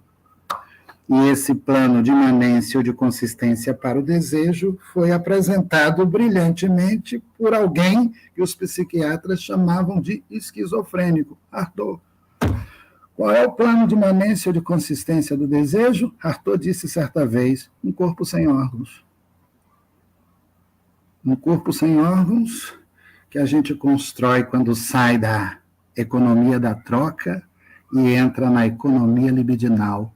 E esse plano de imanência ou de consistência para o desejo foi apresentado brilhantemente por alguém que os psiquiatras chamavam de esquizofrênico, Arthur. Qual é o plano de imanência ou de consistência do desejo? Arthur disse certa vez, um corpo sem órgãos. Um corpo sem órgãos que a gente constrói quando sai da economia da troca e entra na economia libidinal.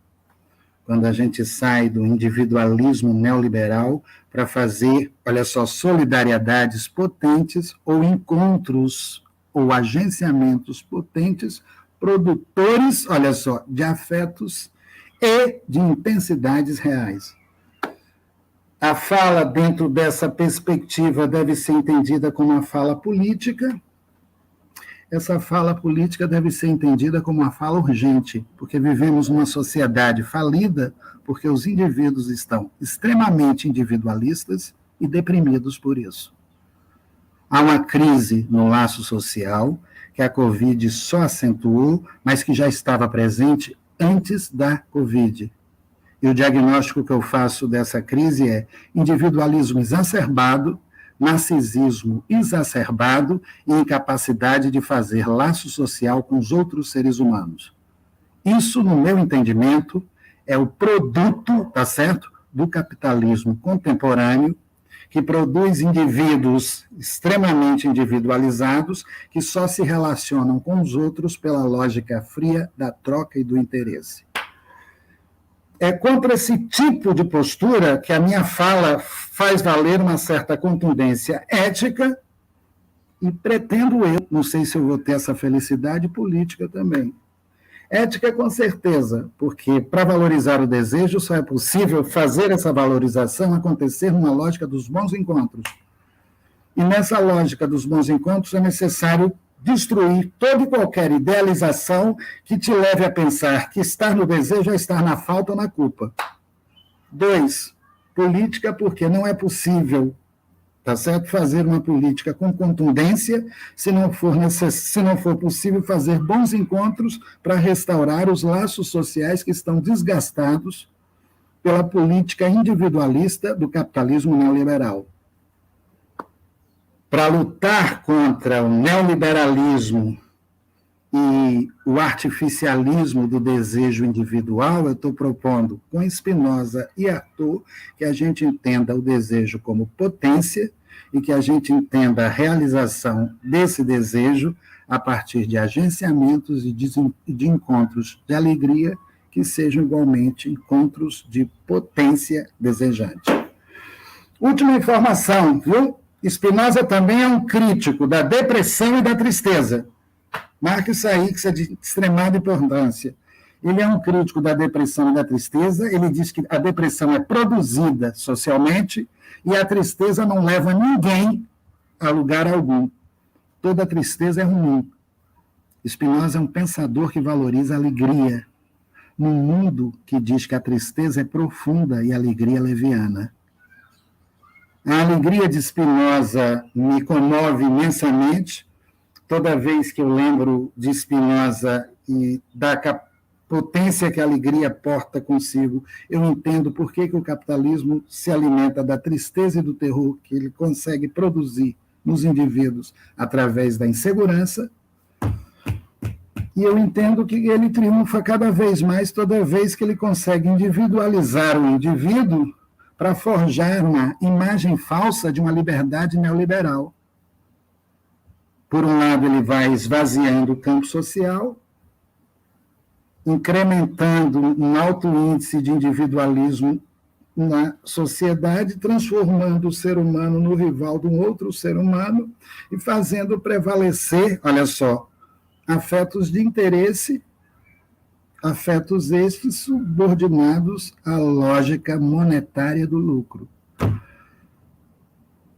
Quando a gente sai do individualismo neoliberal para fazer, olha só, solidariedades potentes ou encontros ou agenciamentos potentes, produtores, olha só, de afetos e de intensidades reais. A fala dentro dessa perspectiva deve ser entendida como uma fala política. Essa fala política deve ser entendida como uma fala urgente, porque vivemos numa sociedade falida, porque os indivíduos estão extremamente individualistas e deprimidos por isso. Há uma crise no laço social que a Covid só acentuou, mas que já estava presente antes da Covid. E o diagnóstico que eu faço dessa crise é individualismo exacerbado, narcisismo exacerbado e incapacidade de fazer laço social com os outros seres humanos. Isso, no meu entendimento, é o produto, tá certo, do capitalismo contemporâneo, que produz indivíduos extremamente individualizados que só se relacionam com os outros pela lógica fria da troca e do interesse. É contra esse tipo de postura que a minha fala faz valer uma certa contundência ética e pretendo eu, não sei se eu vou ter essa felicidade política também. Ética, com certeza, porque para valorizar o desejo só é possível fazer essa valorização acontecer numa lógica dos bons encontros. E nessa lógica dos bons encontros é necessário destruir toda e qualquer idealização que te leve a pensar que estar no desejo é estar na falta ou na culpa. 2, política, porque não é possível, tá certo, fazer uma política com contundência se não for possível fazer bons encontros para restaurar os laços sociais que estão desgastados pela política individualista do capitalismo neoliberal. Para lutar contra o neoliberalismo e o artificialismo do desejo individual, eu estou propondo, com Spinoza e Arthur, que a gente entenda o desejo como potência e que a gente entenda a realização desse desejo a partir de agenciamentos e de encontros de alegria que sejam igualmente encontros de potência desejante. Última informação, viu? Spinoza também é um crítico da depressão e da tristeza. Marca isso aí, que isso é de extremada importância. Ele é um crítico da depressão e da tristeza, ele diz que a depressão é produzida socialmente e a tristeza não leva ninguém a lugar algum. Toda tristeza é ruim. Spinoza é um pensador que valoriza a alegria, num mundo que diz que a tristeza é profunda e a alegria é leviana. A alegria de Spinoza me comove imensamente. Toda vez que eu lembro de Spinoza e da potência que a alegria porta consigo, eu entendo por que o capitalismo se alimenta da tristeza e do terror que ele consegue produzir nos indivíduos através da insegurança. E eu entendo que ele triunfa cada vez mais, toda vez que ele consegue individualizar o indivíduo para forjar uma imagem falsa de uma liberdade neoliberal. Por um lado, ele vai esvaziando o campo social, incrementando um alto índice de individualismo na sociedade, transformando o ser humano no rival de um outro ser humano e fazendo prevalecer, olha só, afetos de interesse, afetos estes subordinados à lógica monetária do lucro.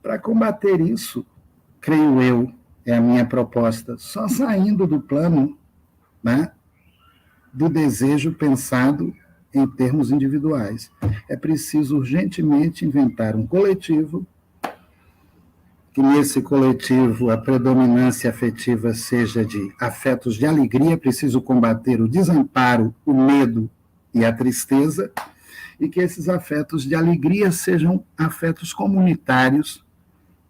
Para combater isso, creio eu, é a minha proposta, só saindo do plano, né, do desejo pensado em termos individuais. É preciso urgentemente inventar um coletivo, que nesse coletivo a predominância afetiva seja de afetos de alegria, é preciso combater o desamparo, o medo e a tristeza, e que esses afetos de alegria sejam afetos comunitários.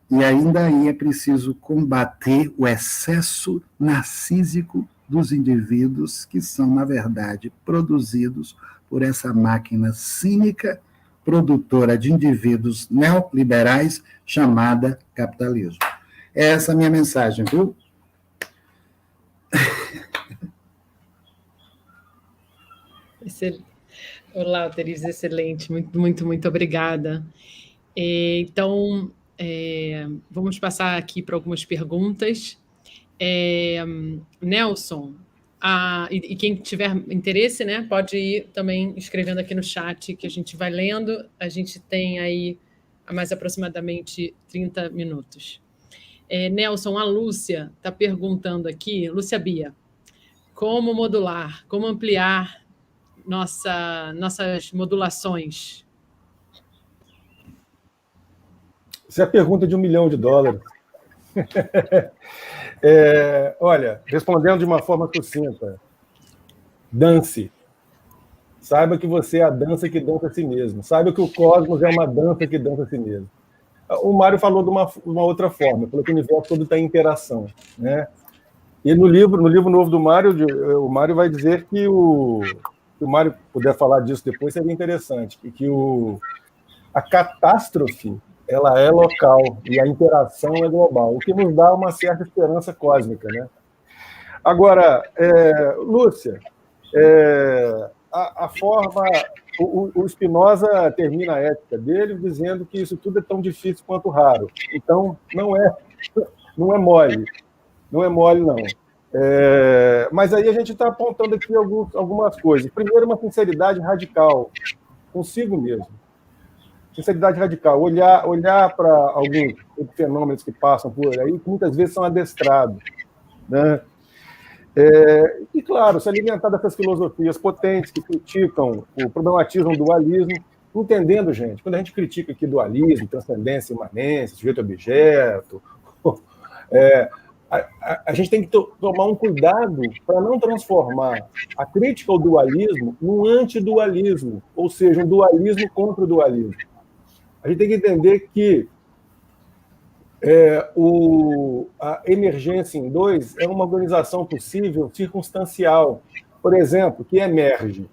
E ainda aí é preciso combater o excesso narcísico dos indivíduos que são, na verdade, produzidos por essa máquina cínica, produtora de indivíduos neoliberais, chamada capitalismo. Essa é a minha mensagem, viu? Olá, Teresa, excelente. Muito obrigada. Então, vamos passar aqui para algumas perguntas. Nelson, e quem tiver interesse, né, pode ir também escrevendo aqui no chat, que a gente vai lendo. A gente tem aí mais aproximadamente 30 minutos. Nelson, a Lúcia está perguntando aqui, Lúcia Bia, como modular, como ampliar nossas modulações? Essa é a pergunta de $1 milhão. Olha, respondendo de uma forma sucinta, dance. Saiba que você é a dança que dança a si mesmo. Saiba que o cosmos é uma dança que dança a si mesmo. O Mário falou de uma outra forma, falou que o universo todo está em interação, né? E no livro novo do Mário, o Mário vai dizer que se o Mário puder falar disso depois, seria interessante, que a catástrofe ela é local e a interação é global, o que nos dá uma certa esperança cósmica, né? Agora, Lúcia, a forma... O Spinoza termina a ética dele dizendo que isso tudo é tão difícil quanto raro. Então, não é mole. Não é mole, não. Mas aí a gente está apontando aqui algumas coisas. Primeiro, uma sinceridade radical consigo mesmo. Sinceridade radical. Olhar para alguns fenômenos que passam por aí, que muitas vezes são adestrados, né? E, claro, se alimentar dessas filosofias potentes que criticam, problematizam o dualismo, entendendo, gente, quando a gente critica aqui dualismo, transcendência, imanência, sujeito-objeto, a gente tem que tomar um cuidado para não transformar a crítica ao dualismo num antidualismo, ou seja, um dualismo contra o dualismo. A gente tem que entender que A emergência em 2 é uma organização possível circunstancial, por exemplo, que emerge.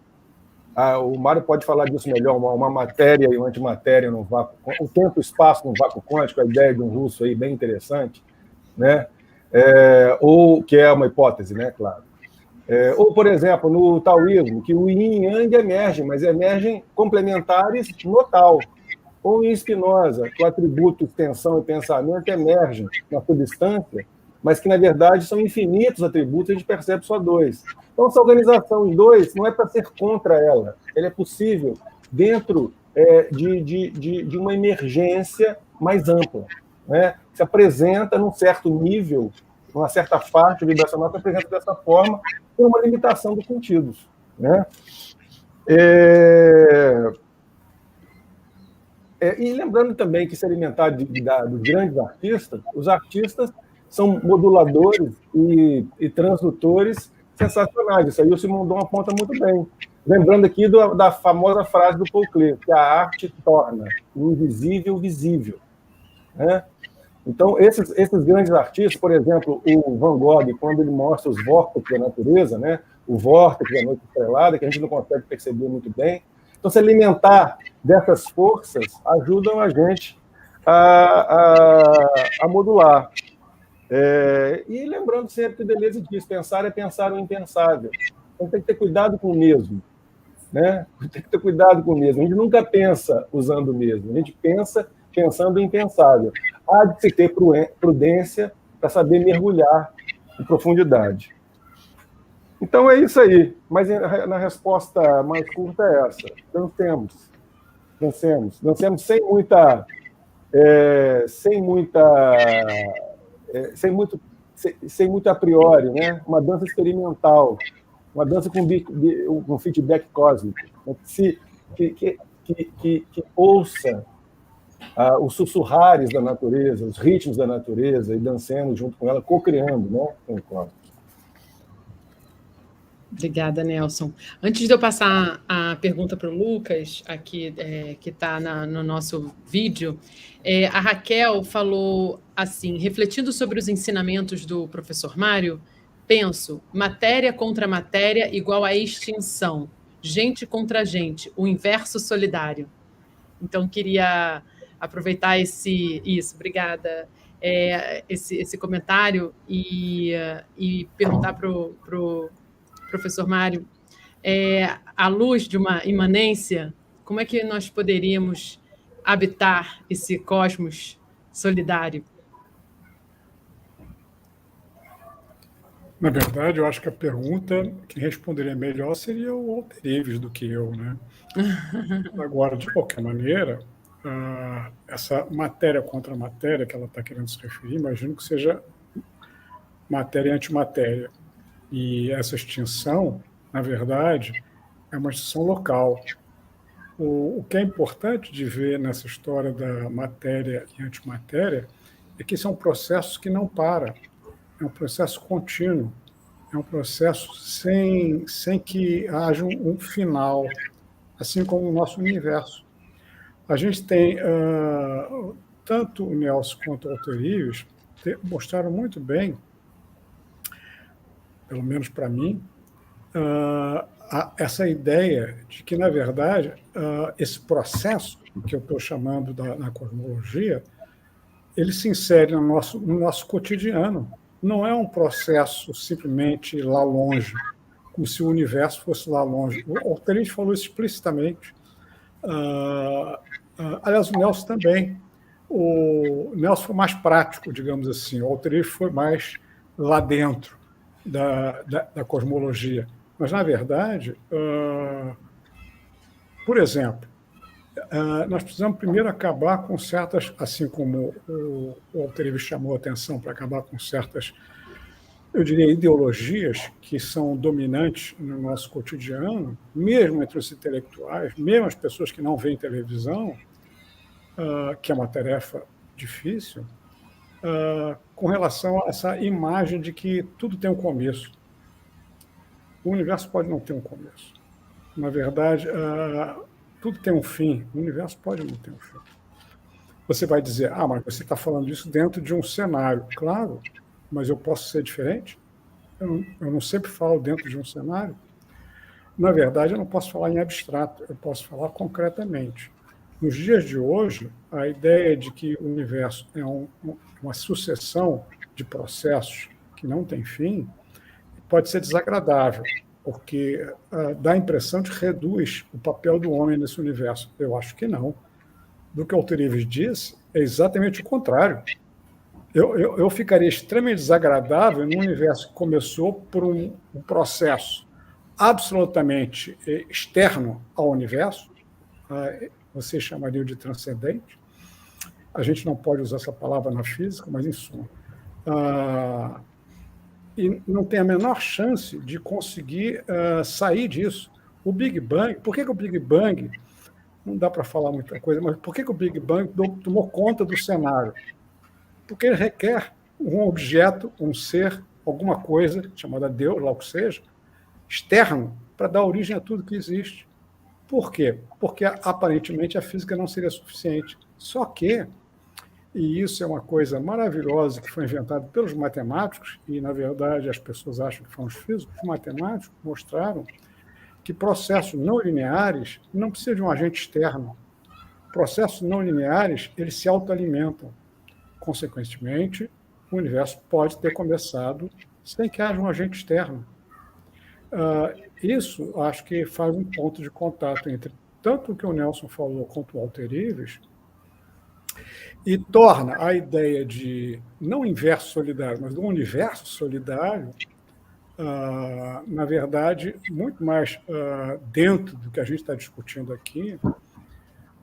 O Mário pode falar disso melhor, uma matéria e uma antimatéria no vácuo, o tempo e o espaço no vácuo quântico, a ideia de um russo aí bem interessante, né? Ou que é uma hipótese, né? Claro. Ou, por exemplo, no taoísmo, que o yin e yang emergem, mas emergem complementares no tal. Ou em Spinoza, que o atributo extensão e pensamento emergem na substância, mas que, na verdade, são infinitos atributos, a gente percebe só 2. Então, essa organização em 2 não é para ser contra ela, ela é possível dentro de uma emergência mais ampla, né? Se apresenta num certo nível, numa certa faixa vibracional, se apresenta dessa forma, por uma limitação dos sentidos, né? E lembrando também que se alimentar dos grandes artistas, os artistas são moduladores e transdutores sensacionais. Isso aí o Simon Don aponta muito bem. Lembrando aqui da famosa frase do Paul Klee, que a arte torna o invisível visível, né? Então, esses grandes artistas, por exemplo, o Van Gogh, quando ele mostra os vórtices da natureza, né? O vórtice da noite estrelada, que a gente não consegue perceber muito bem. Então, se alimentar dessas forças ajudam a gente a modular. E lembrando sempre que Deleuze diz, pensar é pensar o impensável. Então, tem que ter cuidado com o mesmo, né? Tem que ter cuidado com o mesmo. A gente nunca pensa usando o mesmo, a gente pensa pensando o impensável. Há de se ter prudência para saber mergulhar em profundidade. Então é isso aí, mas na resposta mais curta é essa. Dancemos sem muito a priori, né? Uma dança experimental, uma dança com feedback cósmico, que ouça os sussurrares da natureza, os ritmos da natureza, e dancemos junto com ela, co-criando, né? Com o cosmos. Obrigada, Nelson. Antes de eu passar a pergunta para o Lucas, aqui, que está no nosso vídeo, a Raquel falou assim, refletindo sobre os ensinamentos do professor Mário, penso, matéria contra matéria igual a extinção, gente contra gente, o inverso solidário. Então, queria aproveitar isso, obrigada, esse comentário e perguntar para o professor Mário, à luz de uma imanência, como é que nós poderíamos habitar esse cosmos solidário? Na verdade, eu acho que a pergunta que responderia melhor seria o Walter Ives do que eu, né? Agora, de qualquer maneira, essa matéria contra matéria que ela está querendo se referir, imagino que seja matéria e antimatéria. E essa extinção, na verdade, é uma extinção local. O que é importante de ver nessa história da matéria e antimatéria é que isso é um processo que não para, é um processo contínuo, é um processo sem que haja um final, assim como o nosso universo. A gente tem, tanto o Nelson quanto o Walter Ives mostraram muito bem, pelo menos para mim, essa ideia de que, na verdade, esse processo que eu estou chamando na cosmologia, ele se insere no nosso cotidiano. Não é um processo simplesmente lá longe, como se o universo fosse lá longe. O Walter falou isso explicitamente. Aliás, o Nelson também. O Nelson foi mais prático, digamos assim. O Walter foi mais lá dentro da cosmologia. Mas, na verdade, por exemplo, nós precisamos primeiro acabar com certas, assim como o Walter chamou a atenção para acabar com certas, eu diria, ideologias que são dominantes no nosso cotidiano, mesmo entre os intelectuais, mesmo as pessoas que não veem televisão, que é uma tarefa difícil, com relação a essa imagem de que tudo tem um começo. O universo pode não ter um começo. Na verdade, tudo tem um fim. O universo pode não ter um fim. Você vai dizer, mas você está falando isso dentro de um cenário. Claro, mas eu posso ser diferente? Eu não sempre falo dentro de um cenário. Na verdade, eu não posso falar em abstrato, eu posso falar concretamente. Nos dias de hoje, a ideia de que o universo é uma sucessão de processos que não tem fim pode ser desagradável, porque dá a impressão de que reduz o papel do homem nesse universo. Eu acho que não. Do que o Walter Ives disse, é exatamente o contrário. Eu ficaria extremamente desagradável num universo que começou por um processo absolutamente externo ao universo, vocês chamariam de transcendente. A gente não pode usar essa palavra na física, mas em suma. E não tem a menor chance de conseguir sair disso. O Big Bang, por que o Big Bang, não dá para falar muita coisa, mas por que o Big Bang tomou conta do cenário? Porque ele requer um objeto, um ser, alguma coisa, chamada Deus, lá o que seja, externo, para dar origem a tudo que existe. Por quê? Porque, aparentemente, a física não seria suficiente. Só que, e isso é uma coisa maravilhosa que foi inventada pelos matemáticos, e, na verdade, as pessoas acham que foram os físicos, os matemáticos mostraram que processos não lineares não precisam de um agente externo. Processos não lineares, eles se autoalimentam. Consequentemente, o universo pode ter começado sem que haja um agente externo. Isso, acho que faz um ponto de contato entre tanto o que o Nelson falou quanto o Walter Ives, e torna a ideia de, não inverso solidário, mas do universo solidário, na verdade, muito mais dentro do que a gente está discutindo aqui,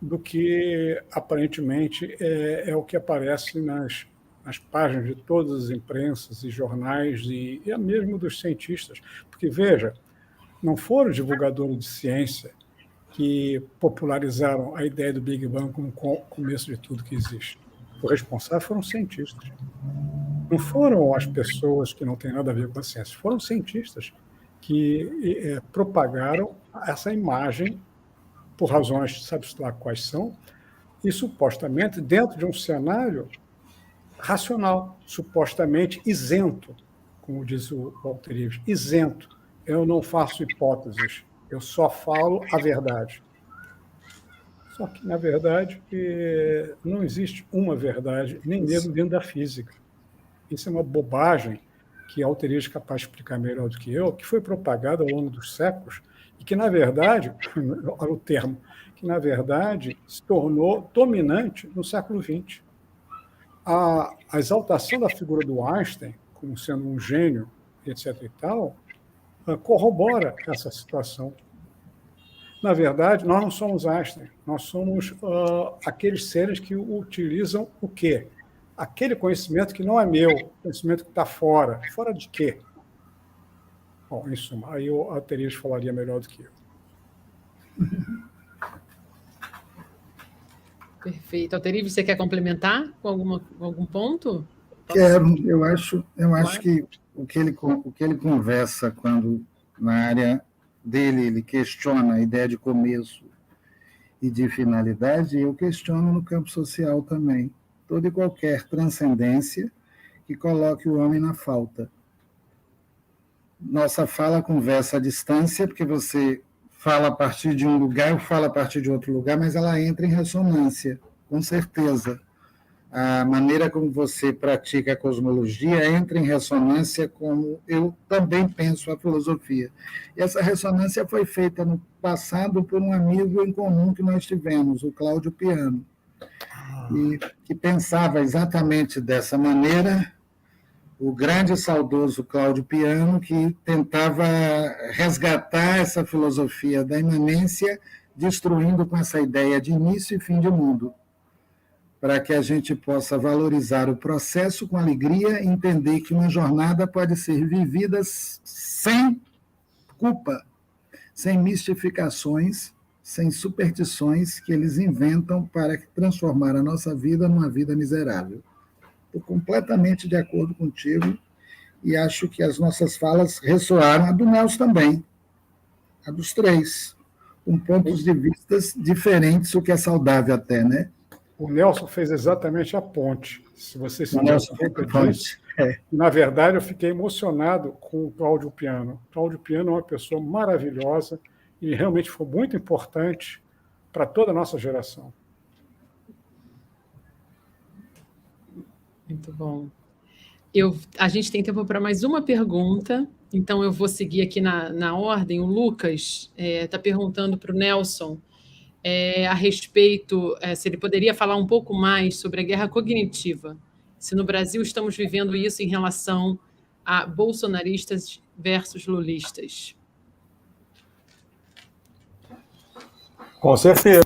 do que, aparentemente, é o que aparece nas páginas de todas as imprensas e jornais, e mesmo dos cientistas. Porque, veja, não foram divulgadores de ciência que popularizaram a ideia do Big Bang como começo de tudo que existe. Os responsáveis foram cientistas. Não foram as pessoas que não têm nada a ver com a ciência, foram cientistas que propagaram essa imagem por razões, sabe-se lá quais são, e supostamente dentro de um cenário racional, supostamente isento, como diz o Walter Ives, isento. Eu não faço hipóteses, eu só falo a verdade. Só que, na verdade, não existe uma verdade, nem mesmo dentro da física. Isso é uma bobagem que Walter Ives é capaz de explicar melhor do que eu, que foi propagada ao longo dos séculos, e que, na verdade, olha o termo, que, na verdade, se tornou dominante no século XX. A exaltação da figura do Einstein, como sendo um gênio, etc. e tal, corrobora essa situação. Na verdade, nós não somos Einstein, nós somos aqueles seres que utilizam o quê? Aquele conhecimento que não é meu, conhecimento que está fora. Fora de quê? Bom, em suma, aí o Walter Ives falaria melhor do que eu. Perfeito. Walter Ives, você quer complementar com algum ponto? Quero. Eu acho que o que ele conversa quando, na área dele, ele questiona a ideia de começo e de finalidade, eu questiono no campo social também. Toda e qualquer transcendência que coloque o homem na falta. Nossa fala conversa à distância, porque você fala a partir de um lugar, eu falo a partir de outro lugar, mas ela entra em ressonância, com certeza. A maneira como você pratica a cosmologia entra em ressonância como eu também penso a filosofia. E essa ressonância foi feita no passado por um amigo em comum que nós tivemos, o Cláudio Piano, e que pensava exatamente dessa maneira, o grande e saudoso Cláudio Piano, que tentava resgatar essa filosofia da imanência, destruindo com essa ideia de início e fim de mundo, para que a gente possa valorizar o processo com alegria e entender que uma jornada pode ser vivida sem culpa, sem mistificações, sem superstições que eles inventam para transformar a nossa vida numa vida miserável. Estou completamente de acordo contigo e acho que as nossas falas ressoaram, a do Nelson também, a dos três, com pontos de vista diferentes, o que é saudável até, né? o Nelson fez exatamente a ponte. Se você se Nelson conta disso, na verdade, eu fiquei emocionado com o Cláudio Piano. O Cláudio Piano é uma pessoa maravilhosa e realmente foi muito importante para toda a nossa geração. Muito bom. A gente tem tempo para mais uma pergunta, então eu vou seguir aqui na ordem. O Lucas está perguntando para o Nelson a respeito, se ele poderia falar um pouco mais sobre a guerra cognitiva, se no Brasil estamos vivendo isso em relação a bolsonaristas versus lulistas. Com certeza,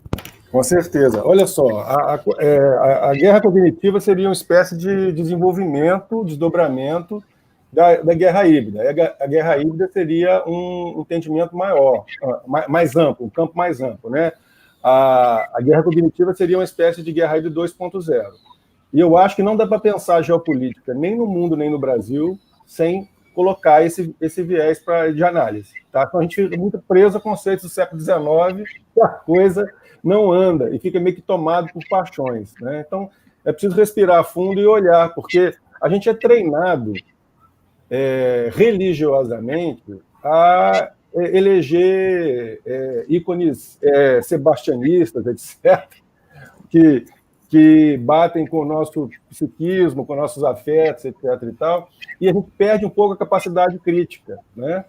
com certeza. Olha só, a guerra cognitiva seria uma espécie de desenvolvimento, desdobramento da guerra híbrida. A guerra híbrida seria um entendimento maior, mais amplo, um campo mais amplo, né? A guerra cognitiva seria uma espécie de guerra híbrida 2.0. E eu acho que não dá para pensar geopolítica, nem no mundo, nem no Brasil, sem colocar esse viés de análise. Tá? Então, a gente fica muito preso a conceitos do século XIX, que a coisa não anda, e fica meio que tomado por paixões. Né? Então, é preciso respirar fundo e olhar, porque a gente é treinado religiosamente a eleger ícones sebastianistas, etc., que batem com o nosso psiquismo, com nossos afetos, etc. e tal, e a gente perde um pouco a capacidade crítica. Né?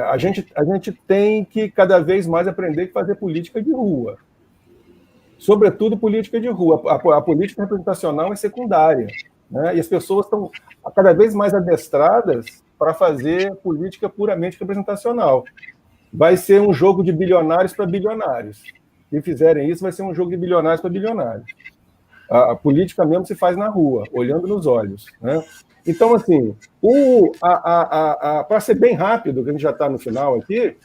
A gente tem que cada vez mais aprender a fazer política de rua, sobretudo política de rua. A política representacional é secundária, né? E as pessoas estão cada vez mais adestradas para fazer política puramente representacional. Vai ser um jogo de bilionários para bilionários. Se fizerem isso, vai ser um jogo de bilionários para bilionários. A política mesmo se faz na rua, olhando nos olhos. Né? Então, assim, para ser bem rápido, que a gente já está no final aqui,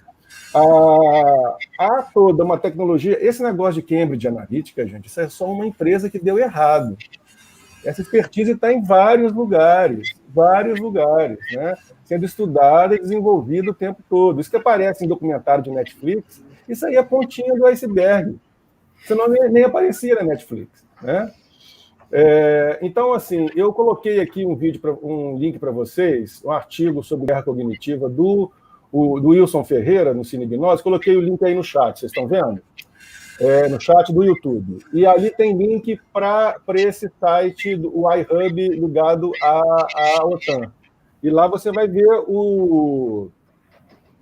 há toda uma tecnologia. Esse negócio de Cambridge Analytica, gente, isso é só uma empresa que deu errado. Essa expertise está em vários lugares, né? Sendo estudada e desenvolvida o tempo todo. Isso que aparece em documentário de Netflix, isso aí é a pontinha do iceberg. Senão nem aparecia na Netflix. Né? Então, assim, eu coloquei aqui um link para vocês, um artigo sobre guerra cognitiva do Wilson Ferreira, no Cine Gnose. Coloquei o link aí no chat, vocês estão vendo? No chat do YouTube. E ali tem link para esse site, o iHub, ligado à OTAN. E lá você vai ver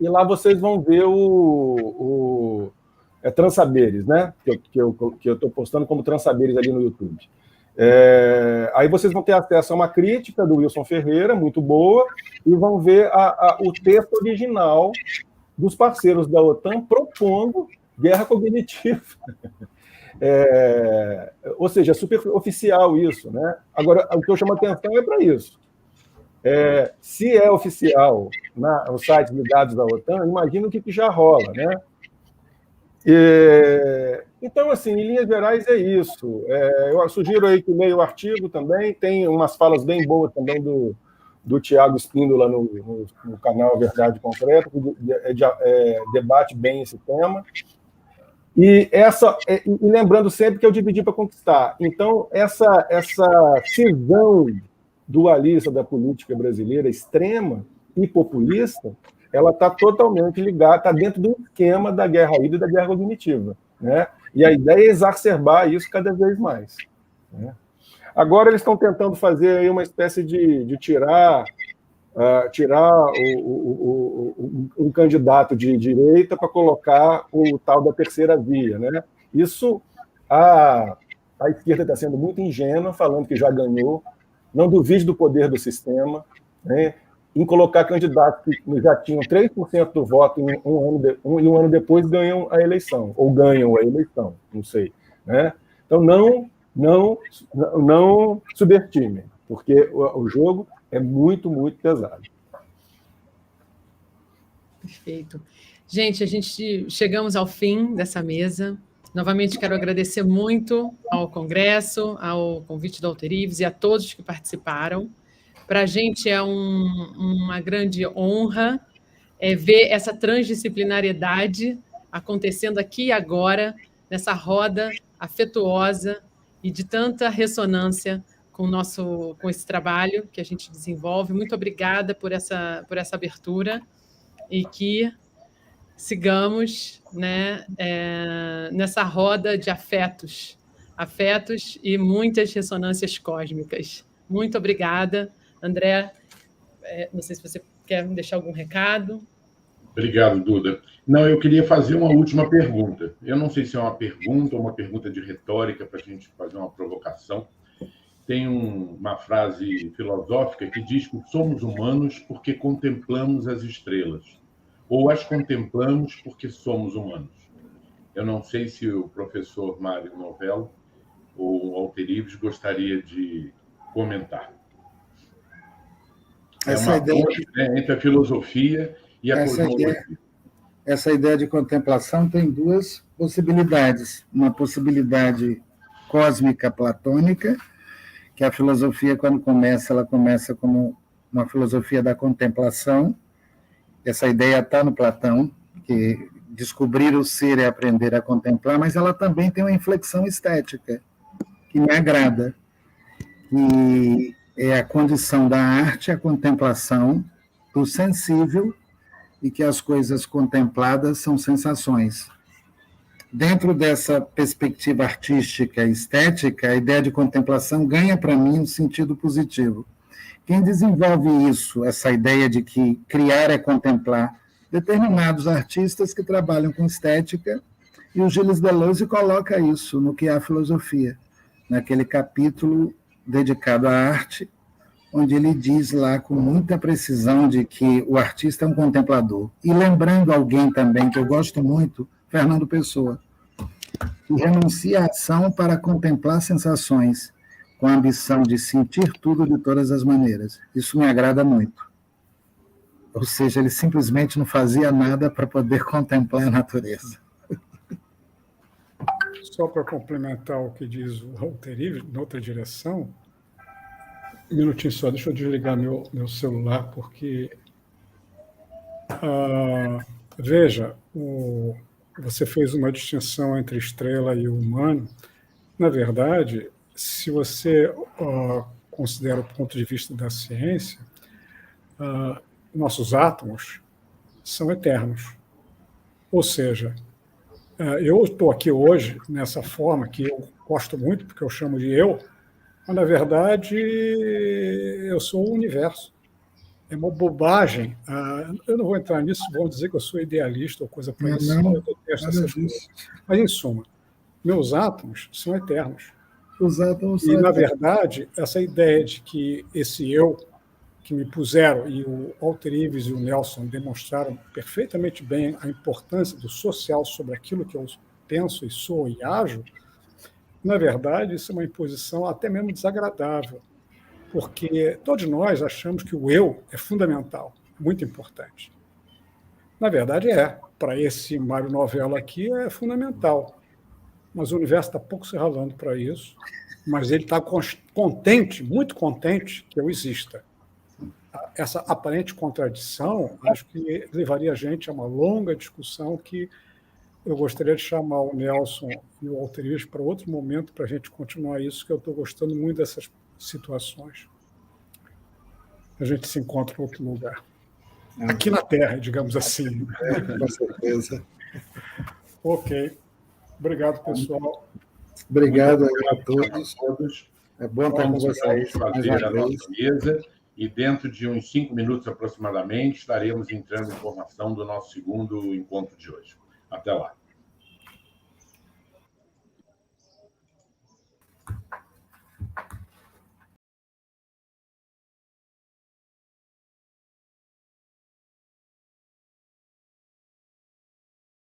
E lá vocês vão ver o Transaberes, né? Que eu estou postando como Transaberes ali no YouTube. Aí vocês vão ter acesso a uma crítica do Wilson Ferreira, muito boa, e vão ver o texto original dos parceiros da OTAN propondo guerra cognitiva. Ou seja, é super oficial isso. Né? Agora, o que eu chamo a atenção é para isso. Se é oficial nos sites ligados à OTAN, imagina o que já rola. Né? Então, assim, em linhas gerais é isso. Eu sugiro aí que leia o artigo também, tem umas falas bem boas também do Tiago Espíndola no canal Verdade Concreta, que debate bem esse tema. E lembrando sempre que eu dividi para conquistar. Então, essa cisão dualista da política brasileira, extrema e populista, ela está totalmente ligada, está dentro do esquema da guerra híbrida e da guerra cognitiva. Né? E a ideia é exacerbar isso cada vez mais. Né? Agora eles estão tentando fazer aí uma espécie de tirar um candidato de direita para colocar o tal da terceira via. Né? Isso, a esquerda está sendo muito ingênua, falando que já ganhou, não duvide do poder do sistema, né? Em colocar candidatos que já tinham 3% do voto e um ano depois ganham a eleição, ou ganham a eleição, não sei. Né? Então, não subestimem, porque o jogo é muito, muito pesado. Perfeito. Gente, chegamos ao fim dessa mesa. Novamente, quero agradecer muito ao Congresso, ao convite do Walter Ives e a todos que participaram. Para a gente é uma grande honra ver essa transdisciplinariedade acontecendo aqui e agora, nessa roda afetuosa e de tanta ressonância com esse trabalho que a gente desenvolve. Muito obrigada por essa abertura e que sigamos, né, nessa roda de afetos e muitas ressonâncias cósmicas. Muito obrigada, André. Não sei se você quer deixar algum recado. Obrigado, Duda. Não, eu queria fazer uma última pergunta. Eu não sei se é uma pergunta ou uma pergunta de retórica para a gente fazer uma provocação. Tem uma frase filosófica que diz que somos humanos porque contemplamos as estrelas, ou as contemplamos porque somos humanos. Eu não sei se o professor Mário Novello ou o Walter Ives gostaria de comentar. Essa ideia entre a filosofia e a cosmologia. Essa ideia de contemplação tem duas possibilidades. Uma possibilidade cósmica platônica, que a filosofia, quando começa, ela começa como uma filosofia da contemplação. Essa ideia está no Platão, que descobrir o ser é aprender a contemplar, mas ela também tem uma inflexão estética, que me agrada. E é a condição da arte, a contemplação do sensível, e que as coisas contempladas são sensações. Dentro dessa perspectiva artística e estética, a ideia de contemplação ganha para mim um sentido positivo. Quem desenvolve isso, essa ideia de que criar é contemplar, determinados artistas que trabalham com estética, e o Gilles Deleuze coloca isso no que é a filosofia, naquele capítulo dedicado à arte, onde ele diz lá com muita precisão de que o artista é um contemplador. E lembrando alguém também que eu gosto muito, Fernando Pessoa, que renuncia à ação para contemplar sensações, com a ambição de sentir tudo de todas as maneiras. Isso me agrada muito. Ou seja, ele simplesmente não fazia nada para poder contemplar a natureza. Só para complementar o que diz o Walter Ives, na outra direção, um minutinho só, deixa eu desligar meu celular, porque, veja, você fez uma distinção entre estrela e humano. Na verdade, se você considera o ponto de vista da ciência, nossos átomos são eternos. Ou seja, eu estou aqui hoje nessa forma que eu gosto muito, porque eu chamo de eu, mas, na verdade, eu sou o universo. É uma bobagem. Eu não vou entrar nisso, vão dizer que eu sou idealista ou coisa parecida. Eu detesto essas coisas. Mas, em suma, meus átomos são eternos. Os átomos são eternos. Na verdade, essa ideia de que esse eu que me puseram, e o Walter Ives e o Nelson demonstraram perfeitamente bem a importância do social sobre aquilo que eu penso e sou e ajo, na verdade, isso é uma imposição até mesmo desagradável, porque todos nós achamos que o eu é fundamental, muito importante. Na verdade, para esse Mário Novello aqui, é fundamental, mas o universo está pouco se ralando para isso, mas ele está contente, muito contente que eu exista. Essa aparente contradição, acho que levaria a gente a uma longa discussão que eu gostaria de chamar o Nelson e o Walter Ives para outro momento, para a gente continuar isso, que eu estou gostando muito dessas situações. A gente se encontra em outro lugar. Aqui na Terra, digamos assim. Com certeza. Ok. Obrigado, pessoal. Obrigado a todos. É bom estar com vocês. Fazer a nossa mesa. E dentro de uns 5 minutos aproximadamente, estaremos entrando em formação do nosso segundo encontro de hoje. Até lá.